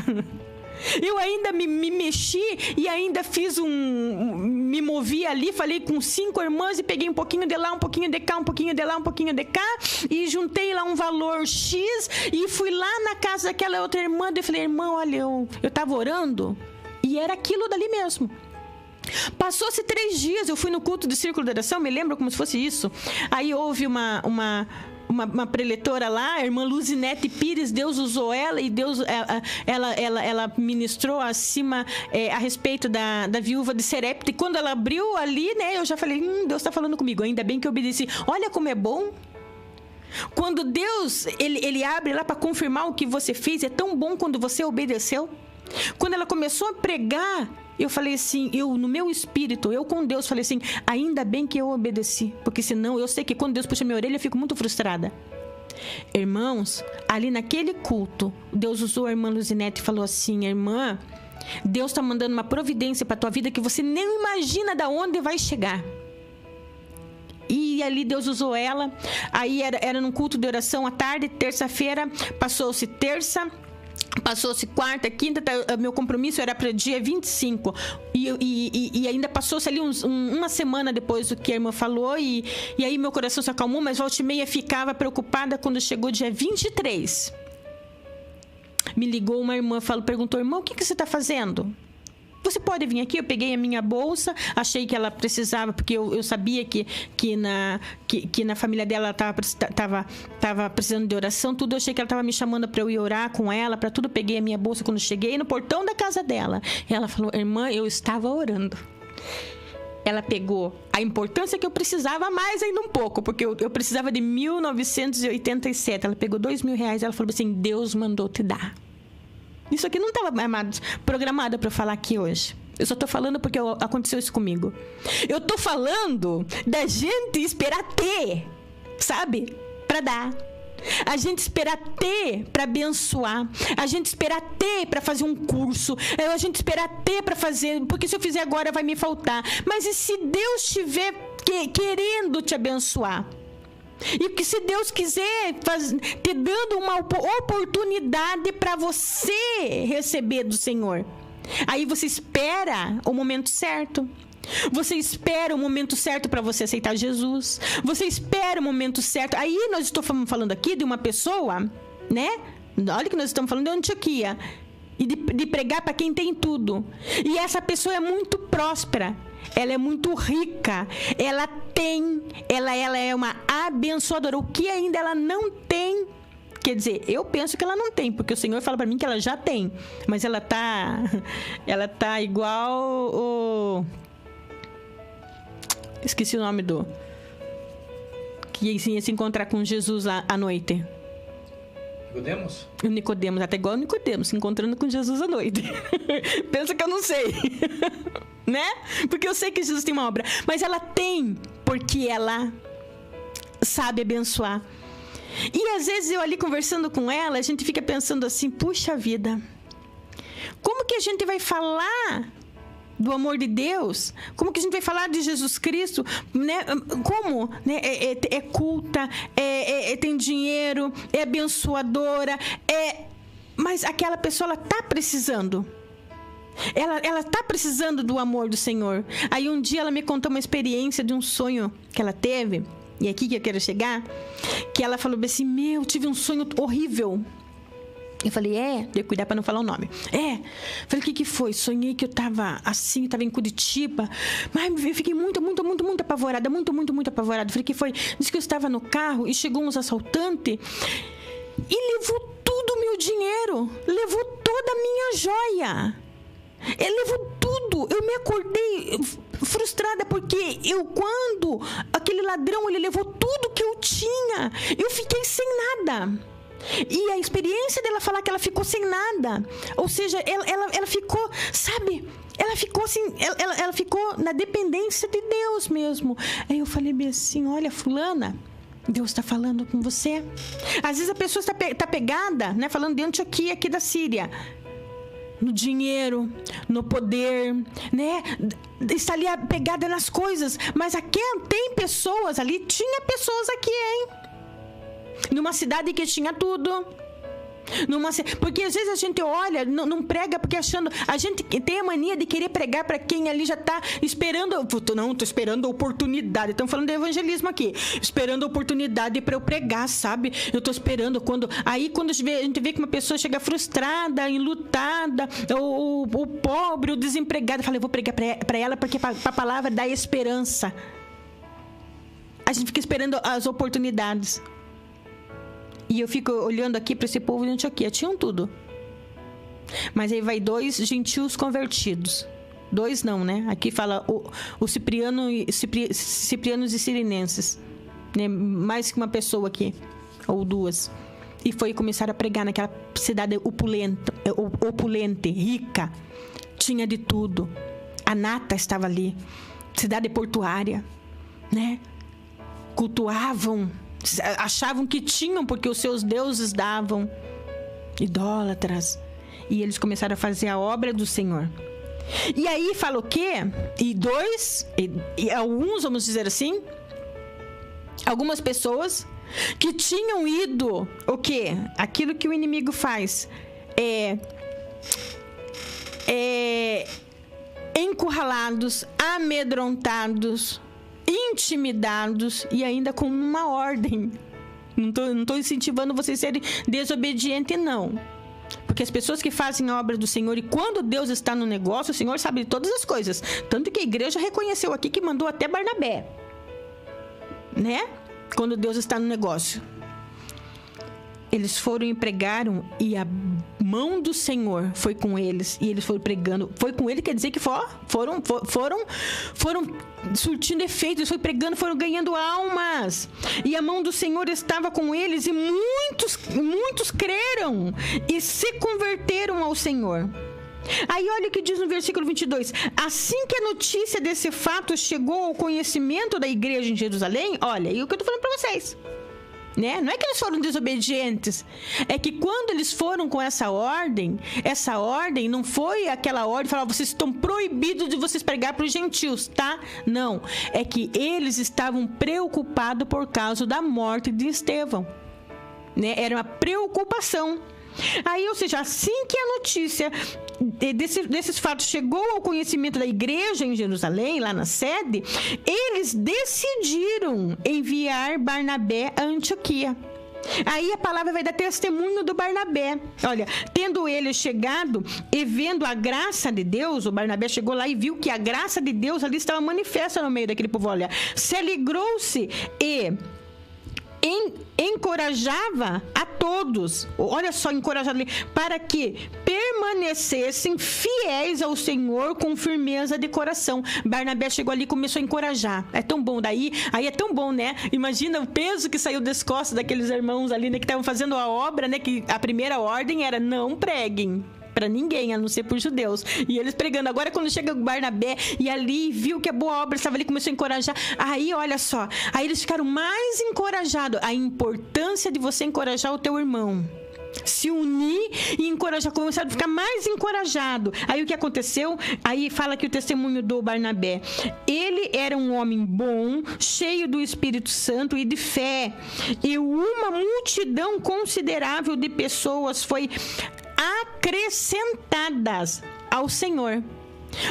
eu ainda me mexi e ainda fiz me movi ali, falei com 5 irmãs e peguei um pouquinho de lá, um pouquinho de cá, um pouquinho de lá, um pouquinho de cá e juntei lá um valor X e fui lá na casa daquela outra irmã e falei, irmã, olha, eu tava orando e era aquilo dali mesmo. Passou-se 3 dias, eu fui no culto do Círculo de Oração, me lembro como se fosse isso. Aí houve uma preletora lá, a irmã Luzinete Pires, Deus usou ela e Deus, ela ministrou acima a respeito da viúva de Serepta. E quando ela abriu ali, né, eu já falei, Deus está falando comigo, ainda bem que eu obedeci. Olha como é bom. Quando Deus, ele abre lá para confirmar o que você fez, é tão bom quando você obedeceu. Quando ela começou a pregar, eu falei assim, no meu espírito, eu com Deus, falei assim, ainda bem que eu obedeci, porque senão eu sei que quando Deus puxa minha orelha, eu fico muito frustrada. Irmãos, ali naquele culto, Deus usou a irmã Luzinete e falou assim, irmã, Deus está mandando uma providência para tua vida que você nem imagina de onde vai chegar. E ali Deus usou ela, aí era num culto de oração à tarde, terça-feira, passou-se terça, passou-se quarta, quinta, meu compromisso era para o dia 25 e ainda passou-se ali uma semana depois do que a irmã falou e aí meu coração se acalmou, mas volta e meia ficava preocupada quando chegou dia 23. Me ligou uma irmã, perguntou, irmão, o que você está fazendo? Você pode vir aqui? Eu peguei a minha bolsa, achei que ela precisava, porque eu sabia que na família dela estava precisando de oração, tudo. Eu achei que ela estava me chamando para eu ir orar com ela, para tudo. Peguei a minha bolsa quando cheguei no portão da casa dela. E ela falou, irmã, eu estava orando. Ela pegou a importância que eu precisava mais ainda um pouco, porque eu precisava de 1.987. Ela pegou R$2.000 e ela falou assim, Deus mandou te dar. Isso aqui não estava, amados, programado para eu falar aqui hoje. Eu só estou falando porque aconteceu isso comigo. Eu estou falando da gente esperar ter, sabe? Para dar. A gente esperar ter para abençoar. A gente esperar ter para fazer um curso. A gente esperar ter para fazer, porque se eu fizer agora vai me faltar. Mas e se Deus estiver querendo te abençoar? E que se Deus quiser te dando uma oportunidade para você receber do Senhor. Aí você espera o momento certo. Você espera o momento certo para você aceitar Jesus. Você espera o momento certo. Aí nós estamos falando aqui de uma pessoa, né? Olha que nós estamos falando de Antioquia. E de pregar para quem tem tudo. E essa pessoa é muito próspera. Ela é muito rica. Ela é uma abençoadora. O que ainda ela não tem? Quer dizer, eu penso que ela não tem, porque o Senhor fala para mim que ela já tem. Mas ela tá igual o... Esqueci o nome do... Que ia se encontrar com Jesus lá à noite. Nicodemos? O Nicodemos, até igual o Nicodemos, se encontrando com Jesus à noite. Pensa que eu não sei. Né? Porque eu sei que Jesus tem uma obra. Mas ela tem, porque ela sabe abençoar. E às vezes eu ali conversando com ela, a gente fica pensando assim, puxa vida, como que a gente vai falar do amor de Deus? Como que a gente vai falar de Jesus Cristo? Né? Como? Né? É culta, tem dinheiro, é abençoadora, mas aquela pessoa, ela está precisando. Ela está precisando do amor do Senhor. Aí um dia ela me contou uma experiência de um sonho que ela teve. E aqui que eu quero chegar, que ela falou assim, tive um sonho horrível. Eu falei, de cuidar para não falar o nome. Falei, o que foi? Sonhei que eu tava assim, tava em Curitiba. Mas eu fiquei muito apavorada, muito apavorada. Falei, que foi? Disse que eu estava no carro e chegou uns assaltantes e levou todo o meu dinheiro, levou toda a minha joia. Ele levou tudo. Eu me acordei frustrada porque quando aquele ladrão, ele levou tudo que eu tinha, eu fiquei sem nada. E a experiência dela falar que ela ficou sem nada, ou seja, ela ficou, sabe, ela ficou assim, ela ficou na dependência de Deus mesmo. Aí eu falei bem assim, olha, fulana, Deus está falando com você. Às vezes a pessoa está pegada, né, falando de Antioquia aqui da Síria, no dinheiro, no poder, né? Está ali pegada nas coisas. Mas aqui tem pessoas ali, tinha pessoas aqui, hein? Numa cidade que tinha tudo. Porque às vezes a gente olha, não prega porque achando... A gente tem a mania de querer pregar para quem ali já está esperando... Não, estou esperando a oportunidade. Estamos falando de evangelismo aqui. Esperando a oportunidade para eu pregar, sabe? Eu estou esperando quando... Aí quando a gente vê que uma pessoa chega frustrada, enlutada, o pobre, o desempregado, fala, eu vou pregar para ela porque a palavra dá esperança. A gente fica esperando as oportunidades. E eu fico olhando aqui para esse povo de Antioquia. Tinham tudo. Mas aí vai 2 gentios convertidos. 2 não, né? Aqui fala o Ciprianos e Cirenenses. Né? Mais que uma pessoa aqui. Ou 2. E foi começar a pregar naquela cidade opulente, rica. Tinha de tudo. A nata estava ali. Cidade portuária. Né? Cultuavam. Achavam que tinham porque os seus deuses davam. Idólatras. E eles começaram a fazer a obra do Senhor. E aí fala o quê? E alguns, vamos dizer assim, algumas pessoas que tinham ido, o quê? Aquilo que o inimigo faz encurralados, amedrontados, intimidados e ainda com uma ordem. Não estou incentivando vocês a serem desobedientes, não. Porque as pessoas que fazem a obra do Senhor, e quando Deus está no negócio, o Senhor sabe de todas as coisas. Tanto que a igreja reconheceu aqui que mandou até Barnabé. Né? Quando Deus está no negócio. Eles foram e pregaram e a mão do Senhor foi com eles. E eles foram pregando. Foi com ele, quer dizer que foram surtindo efeito. Eles foram pregando, foram ganhando almas. E a mão do Senhor estava com eles. E muitos creram e se converteram ao Senhor. Aí olha o que diz no versículo 22. Assim que a notícia desse fato chegou ao conhecimento da igreja em Jerusalém. Olha, e o que eu estou falando para vocês. né? Não é que eles foram desobedientes, é que quando eles foram com essa ordem não foi aquela ordem, falar, vocês estão proibidos de vocês pregar para os gentios, tá? Não, é que eles estavam preocupados por causa da morte de Estevão, né? Era uma preocupação. Aí, ou seja, assim que a notícia desses fatos chegou ao conhecimento da igreja em Jerusalém, lá na sede, eles decidiram enviar Barnabé a Antioquia. Aí a palavra vai dar testemunho do Barnabé. Olha, tendo ele chegado e vendo a graça de Deus, o Barnabé chegou lá e viu que a graça de Deus ali estava manifesta no meio daquele povo. Olha, se alegrou-se e encorajava a todos, olha só, encorajava para que permanecessem fiéis ao Senhor com firmeza de coração. Barnabé chegou ali e começou a encorajar. É tão bom, aí é tão bom, né? Imagina o peso que saiu das costas daqueles irmãos ali, né, que estavam fazendo a obra, né, que a primeira ordem era não preguem para ninguém, a não ser por judeus. E eles pregando. Agora, quando chega o Barnabé e ali viu que a boa obra estava ali, começou a encorajar. Aí, olha só, aí eles ficaram mais encorajados. A importância de você encorajar o teu irmão. Se unir e encorajar, começaram a ficar mais encorajado. Aí o que aconteceu? Aí fala aqui o testemunho do Barnabé. Ele era um homem bom, cheio do Espírito Santo e de fé. E uma multidão considerável de pessoas foi acrescentadas ao Senhor.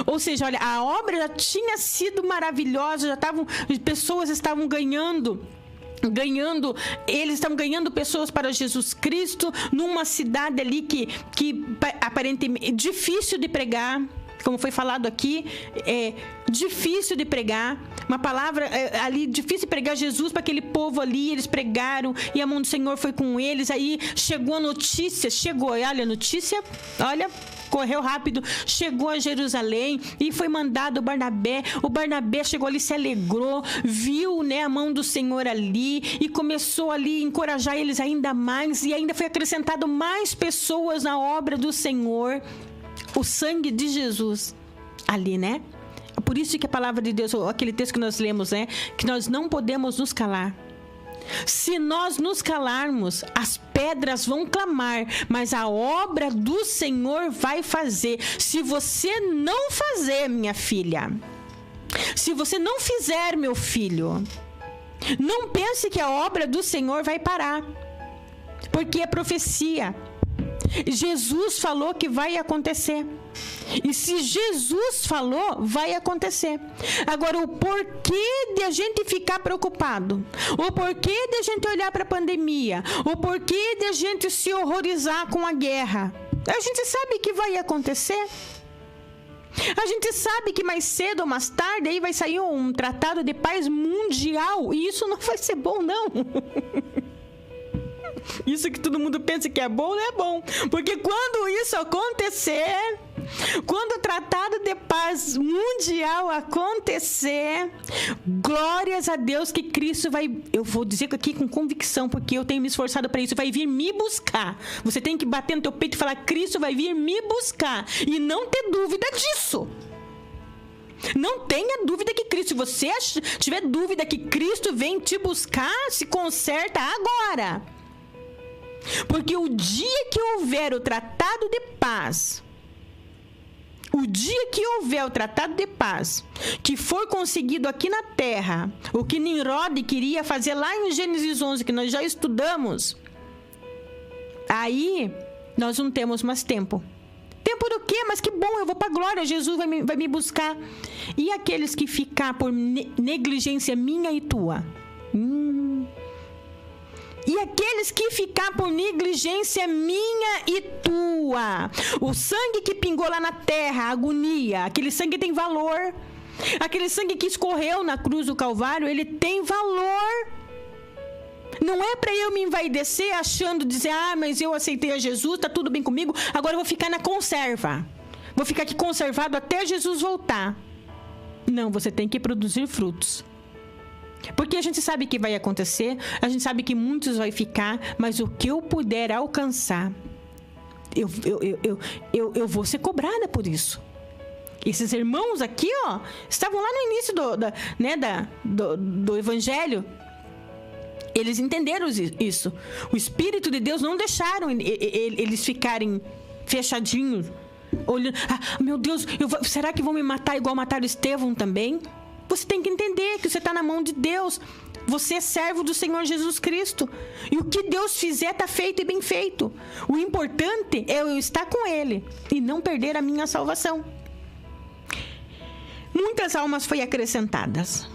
Ou seja, olha, a obra já tinha sido maravilhosa, pessoas estavam ganhando, eles estão ganhando pessoas para Jesus Cristo numa cidade ali que aparentemente é difícil de pregar, como foi falado aqui, é difícil de pregar, uma palavra ali difícil de pregar Jesus para aquele povo ali. Eles pregaram e a mão do Senhor foi com eles. Aí chegou a notícia, olha, correu rápido, chegou a Jerusalém e foi mandado o Barnabé chegou ali, se alegrou, viu, né, a mão do Senhor ali e começou ali a encorajar eles ainda mais, e ainda foi acrescentado mais pessoas na obra do Senhor. O sangue de Jesus ali, né? Por isso que a palavra de Deus, aquele texto que nós lemos, né, que nós não podemos nos calar. Se nós nos calarmos, as pedras vão clamar, mas a obra do Senhor vai fazer. Se você não fazer, minha filha, se você não fizer, meu filho, não pense que a obra do Senhor vai parar, porque é profecia. Jesus falou que vai acontecer. E se Jesus falou, vai acontecer. Agora, o porquê de a gente ficar preocupado, o porquê de a gente olhar para a pandemia, o porquê de a gente se horrorizar com a guerra, a gente sabe que vai acontecer. A gente sabe que mais cedo ou mais tarde aí vai sair um tratado de paz mundial, e isso não vai ser bom, não. Isso que todo mundo pensa que é bom, não é bom. Porque quando isso acontecer, quando o tratado de paz mundial acontecer, glórias a Deus que Cristo vai, eu vou dizer aqui com convicção, porque eu tenho me esforçado para isso, vai vir me buscar. Você tem que bater no teu peito e falar, Cristo vai vir me buscar. E não ter dúvida disso. Não tenha dúvida que Cristo, se você tiver dúvida que Cristo vem te buscar, se conserta agora. Porque o dia que houver o tratado de paz, que for conseguido aqui na terra, o que Nimrod queria fazer lá em Gênesis 11, que nós já estudamos, aí nós não temos mais tempo. Tempo do quê? Mas que bom, eu vou para a glória, Jesus vai me buscar. E aqueles que ficar por negligência minha e tua? E aqueles que ficar por negligência minha e tua, o sangue que pingou lá na terra, a agonia, aquele sangue tem valor. Aquele sangue que escorreu na cruz do Calvário, ele tem valor. Não é para eu me envaidecer achando, dizer, mas eu aceitei a Jesus, tá tudo bem comigo, agora eu vou ficar na conserva. Vou ficar aqui conservado até Jesus voltar. Não, você tem que produzir frutos. Porque a gente sabe que vai acontecer, a gente sabe que muitos vai ficar, mas o que eu puder alcançar, eu vou ser cobrada por isso. Esses irmãos aqui, estavam lá no início do evangelho. Eles entenderam isso. O Espírito de Deus não deixaram eles ficarem fechadinhos, olhando. Meu Deus, será que vão me matar igual mataram Estevão também? Você tem que entender que você está na mão de Deus. Você é servo do Senhor Jesus Cristo. E o que Deus fizer está feito e bem feito. O importante é eu estar com Ele e não perder a minha salvação. Muitas almas foram acrescentadas.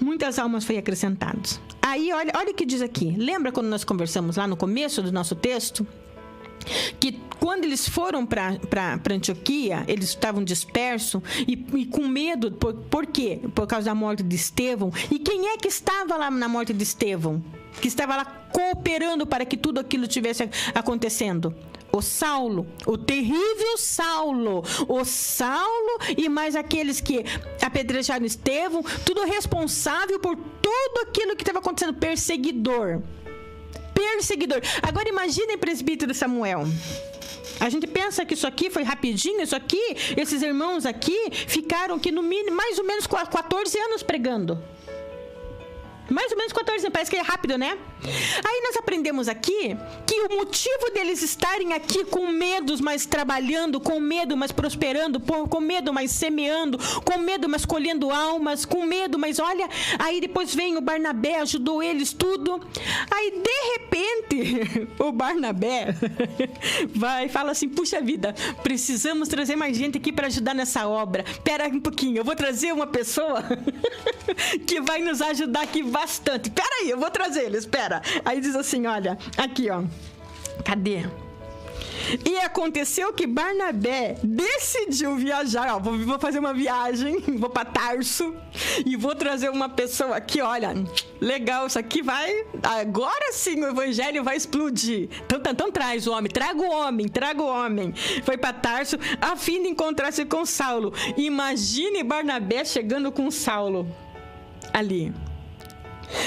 Aí, olha o que diz aqui. Lembra quando nós conversamos lá no começo do nosso texto? Que quando eles foram para Antioquia, eles estavam dispersos e com medo. Por quê? Por causa da morte de Estevão. E quem é que estava lá na morte de Estevão? Que estava lá cooperando para que tudo aquilo estivesse acontecendo? O Saulo, o terrível Saulo. O Saulo e mais aqueles que apedrejaram Estevão, tudo responsável por tudo aquilo que estava acontecendo. Perseguidor. Agora imaginem, presbítero Samuel. A gente pensa que isso aqui foi rapidinho, esses irmãos aqui ficaram aqui no mínimo mais ou menos 14 anos pregando. Mais ou menos 14 anos, parece que é rápido, né? Aí nós aprendemos aqui que o motivo deles estarem aqui com medos, mas trabalhando, com medo, mas prosperando, com medo, mas semeando, com medo, mas colhendo almas, com medo, mas olha, aí depois vem o Barnabé, ajudou eles tudo. Aí, de repente, o Barnabé vai e fala assim, puxa vida, precisamos trazer mais gente aqui para ajudar nessa obra. Pera um pouquinho, eu vou trazer uma pessoa que vai nos ajudar aqui bastante. Pera aí, eu vou trazer ele, espera. Aí diz assim, olha, aqui ó, cadê? E aconteceu que Barnabé decidiu viajar, ó, vou fazer uma viagem, vou para Tarso e vou trazer uma pessoa aqui, olha, legal, isso aqui vai, agora sim o evangelho vai explodir. Então traz o homem, traga o homem. Foi para Tarso a fim de encontrar-se com Saulo. Imagine Barnabé chegando com Saulo ali.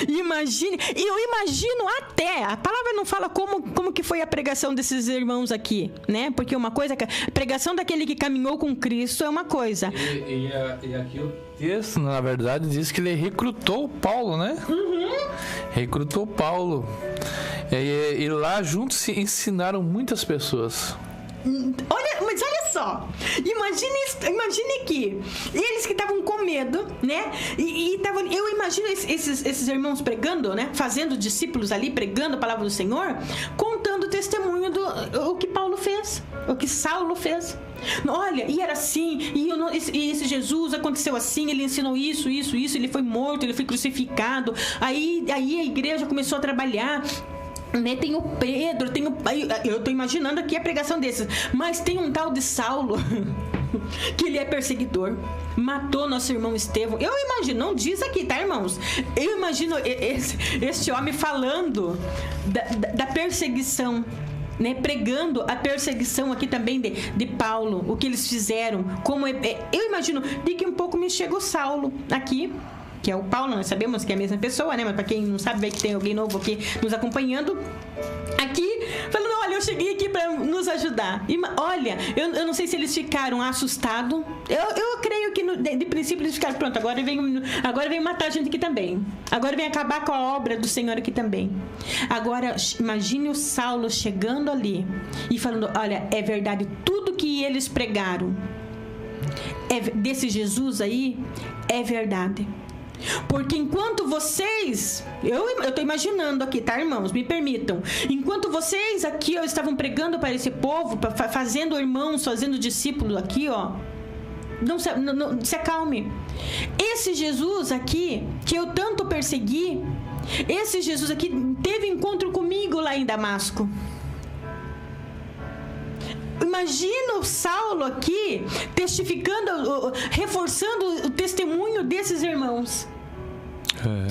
Imagine, e eu imagino até, a palavra não fala como que foi a pregação desses irmãos aqui, né? Porque uma coisa, a pregação daquele que caminhou com Cristo é uma coisa. E aqui o texto, na verdade, diz que ele recrutou Paulo, né? Recrutou Paulo. E lá juntos se ensinaram muitas pessoas. Mas olha só, imagine que eles que estavam com medo, né? E estavam, eu imagino esses irmãos pregando, né? Fazendo discípulos ali, pregando a palavra do Senhor, contando o testemunho do que Paulo fez, o que Saulo fez. Olha, e era assim, e esse Jesus aconteceu assim, ele ensinou isso, ele foi morto, ele foi crucificado. Aí a igreja começou a trabalhar. Né, tem o Pedro, eu tô imaginando aqui a pregação desses, mas tem um tal de Saulo que ele é perseguidor, matou nosso irmão Estevão. Eu imagino, não diz aqui, tá, irmãos? Eu imagino esse homem falando da perseguição, né, pregando a perseguição aqui também de Paulo, o que eles fizeram, como eu imagino, daqui um pouco me chega o Saulo aqui, que é o Paulo, nós sabemos que é a mesma pessoa, né? Mas para quem não sabe, vai que tem alguém novo aqui nos acompanhando. Aqui, falando, olha, eu cheguei aqui para nos ajudar. E, olha, eu não sei se eles ficaram assustados. Eu creio que de princípio eles ficaram, pronto, agora vem matar a gente aqui também. Agora vem acabar com a obra do Senhor aqui também. Agora, imagine o Saulo chegando ali e falando, olha, é verdade, tudo que eles pregaram desse Jesus aí é verdade. Porque enquanto vocês, eu tô imaginando aqui, tá, irmãos? Me permitam. Enquanto vocês aqui, ó, estavam pregando para esse povo, fazendo irmãos, fazendo discípulos aqui, ó, não se acalme. Esse Jesus aqui, que eu tanto persegui, esse Jesus aqui teve encontro comigo lá em Damasco. Imagina o Saulo aqui testificando, reforçando o testemunho desses irmãos.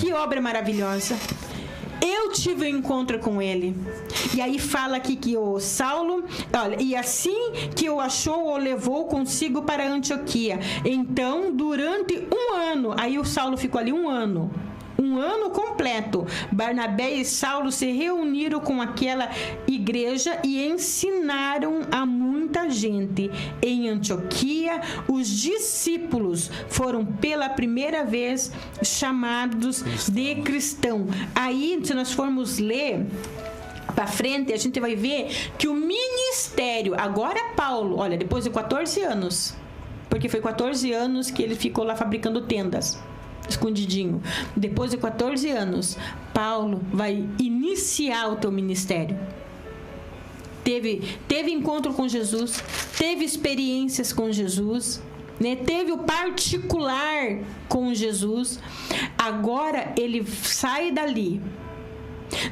Que obra maravilhosa. Eu tive um encontro com ele. E aí fala aqui que o Saulo, olha, e assim que o achou, o levou consigo para Antioquia. Então, durante um ano, aí o Saulo ficou ali um ano completo, Barnabé e Saulo se reuniram com aquela igreja e ensinaram a muitos muita gente. Em Antioquia, os discípulos foram pela primeira vez chamados de cristão. Aí, se nós formos ler para frente, a gente vai ver que o ministério, agora Paulo, olha, depois de 14 anos, porque foi 14 anos que ele ficou lá fabricando tendas, escondidinho. Depois de 14 anos, Paulo vai iniciar o teu ministério. Teve encontro com Jesus, teve experiências com Jesus, né? Teve o particular com Jesus. Agora ele sai dali.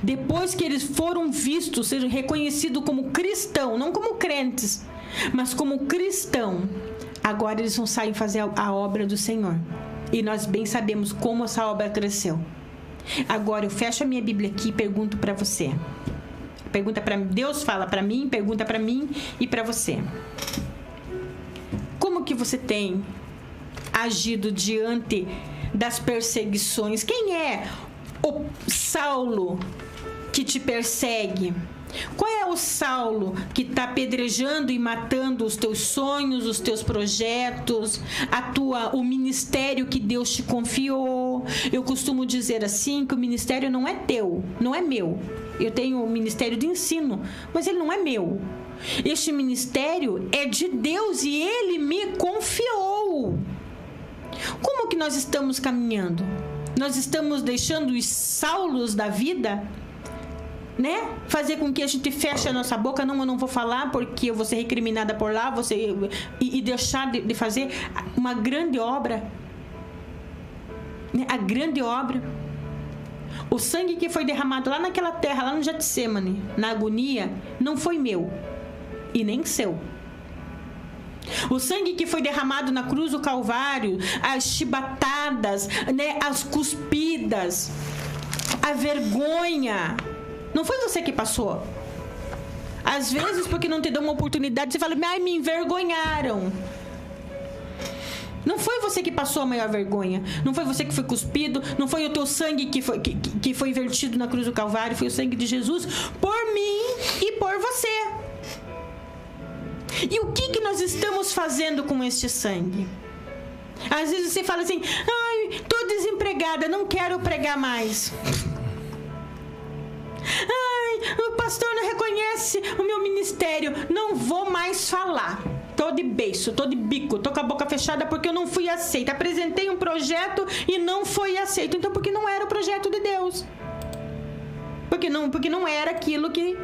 Depois que eles foram vistos, sejam reconhecidos como cristão, não como crentes, mas como cristão, agora eles vão sair fazer a obra do Senhor. E nós bem sabemos como essa obra cresceu. Agora eu fecho a minha Bíblia aqui e pergunto para você. Pergunta para Deus, fala para mim, pergunta para mim e para você. Como que você tem agido diante das perseguições? Quem é o Saulo que te persegue? Qual é o Saulo que está apedrejando e matando os teus sonhos, os teus projetos, o ministério que Deus te confiou? Eu costumo dizer assim, que o ministério não é teu, não é meu. Eu tenho o ministério de ensino, mas ele não é meu. Este ministério é de Deus e Ele me confiou. Como que nós estamos caminhando? Nós estamos deixando os Saulos da vida, né? Fazer com que a gente feche a nossa boca. Não, eu não vou falar porque eu vou ser recriminada por lá, e deixar de fazer uma grande obra, né? A grande obra. O sangue que foi derramado lá naquela terra, lá no Getsemane, na agonia, não foi meu e nem seu. O sangue que foi derramado na cruz do Calvário, as chibatadas, né, as cuspidas, a vergonha, não foi você que passou. Às vezes, porque não te dão uma oportunidade, você fala, ai, me envergonharam. Não foi você que passou a maior vergonha. Não foi você que foi cuspido. Não foi o teu sangue que foi vertido na cruz do Calvário. Foi o sangue de Jesus por mim e por você. E o que nós estamos fazendo com este sangue? Às vezes você fala assim, ai, tô desempregada, não quero pregar mais. Ai, o pastor não reconhece o meu ministério, não vou mais falar. Tô de beiço, tô de bico, tô com a boca fechada porque eu não fui aceita. Apresentei um projeto e não foi aceito. Então, porque não era o projeto de Deus. Porque não era aquilo que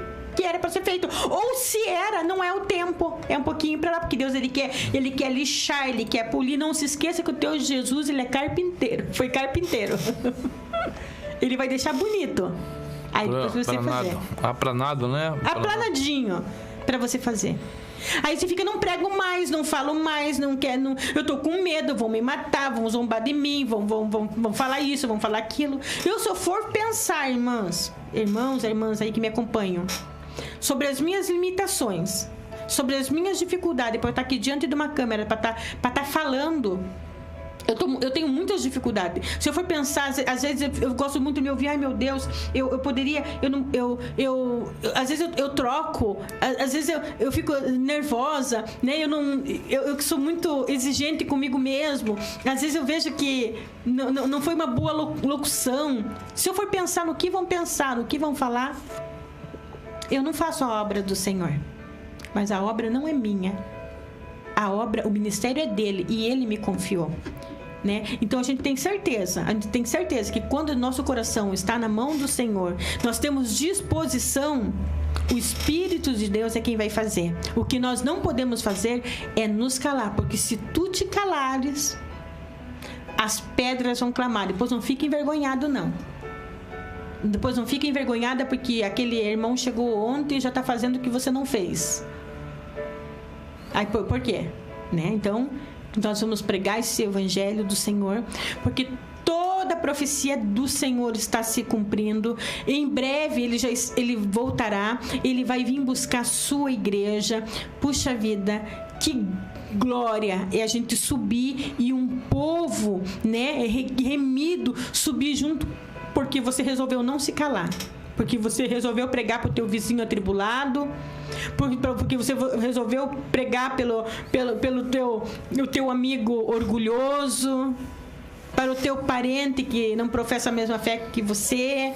era para ser feito. Ou se era, não é o tempo. É um pouquinho para lá, porque Deus ele quer lixar, ele quer polir. Não se esqueça que o teu Jesus, ele é carpinteiro. Foi carpinteiro. Ele vai deixar bonito. Aí depois você fazer. Aplanado, né? Aplanadinho para você fazer. Aí você fica, não prego mais, não falo mais, não quero, não, eu tô com medo, vão me matar, vão zombar de mim, vão falar isso, vão falar aquilo. Eu, se eu for pensar, irmãos aí que me acompanham, sobre as minhas limitações, sobre as minhas dificuldades, para eu estar aqui diante de uma câmera, para estar falando, eu tenho muitas dificuldades. Se eu for pensar, às vezes eu gosto muito de me ouvir, ai meu Deus, eu poderia, às vezes eu troco, às vezes eu fico nervosa, né? Eu sou muito exigente comigo mesmo. Às vezes eu vejo que não foi uma boa locução. Se eu for pensar no que vão pensar, no que vão falar, eu não faço a obra do Senhor. Mas a obra não é minha. O ministério é dele e ele me confiou. Né? Então a gente tem certeza que quando o nosso coração está na mão do Senhor, nós temos disposição, o Espírito de Deus é quem vai fazer. O que nós não podemos fazer é nos calar, porque se tu te calares, as pedras vão clamar. Depois não fica envergonhado, não. Depois não fica envergonhada porque aquele irmão chegou ontem e já está fazendo o que você não fez. Aí, por quê? Né? Então, nós vamos pregar esse evangelho do Senhor, porque toda a profecia do Senhor está se cumprindo. Em breve ele voltará, ele vai vir buscar a sua igreja. Puxa vida, que glória é a gente subir e um povo, né, remido, subir junto, porque você resolveu não se calar. porque você resolveu pregar para o teu vizinho atribulado, porque você resolveu pregar pelo teu amigo orgulhoso, para o teu parente que não professa a mesma fé que você,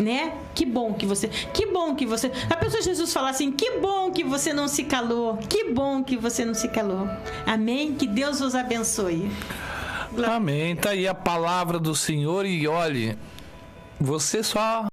né? Que bom que você... A pessoa de Jesus fala assim, que bom que você não se calou, que bom que você não se calou. Amém? Que Deus vos abençoe. Amém. Tá aí a palavra do Senhor e olhe, você só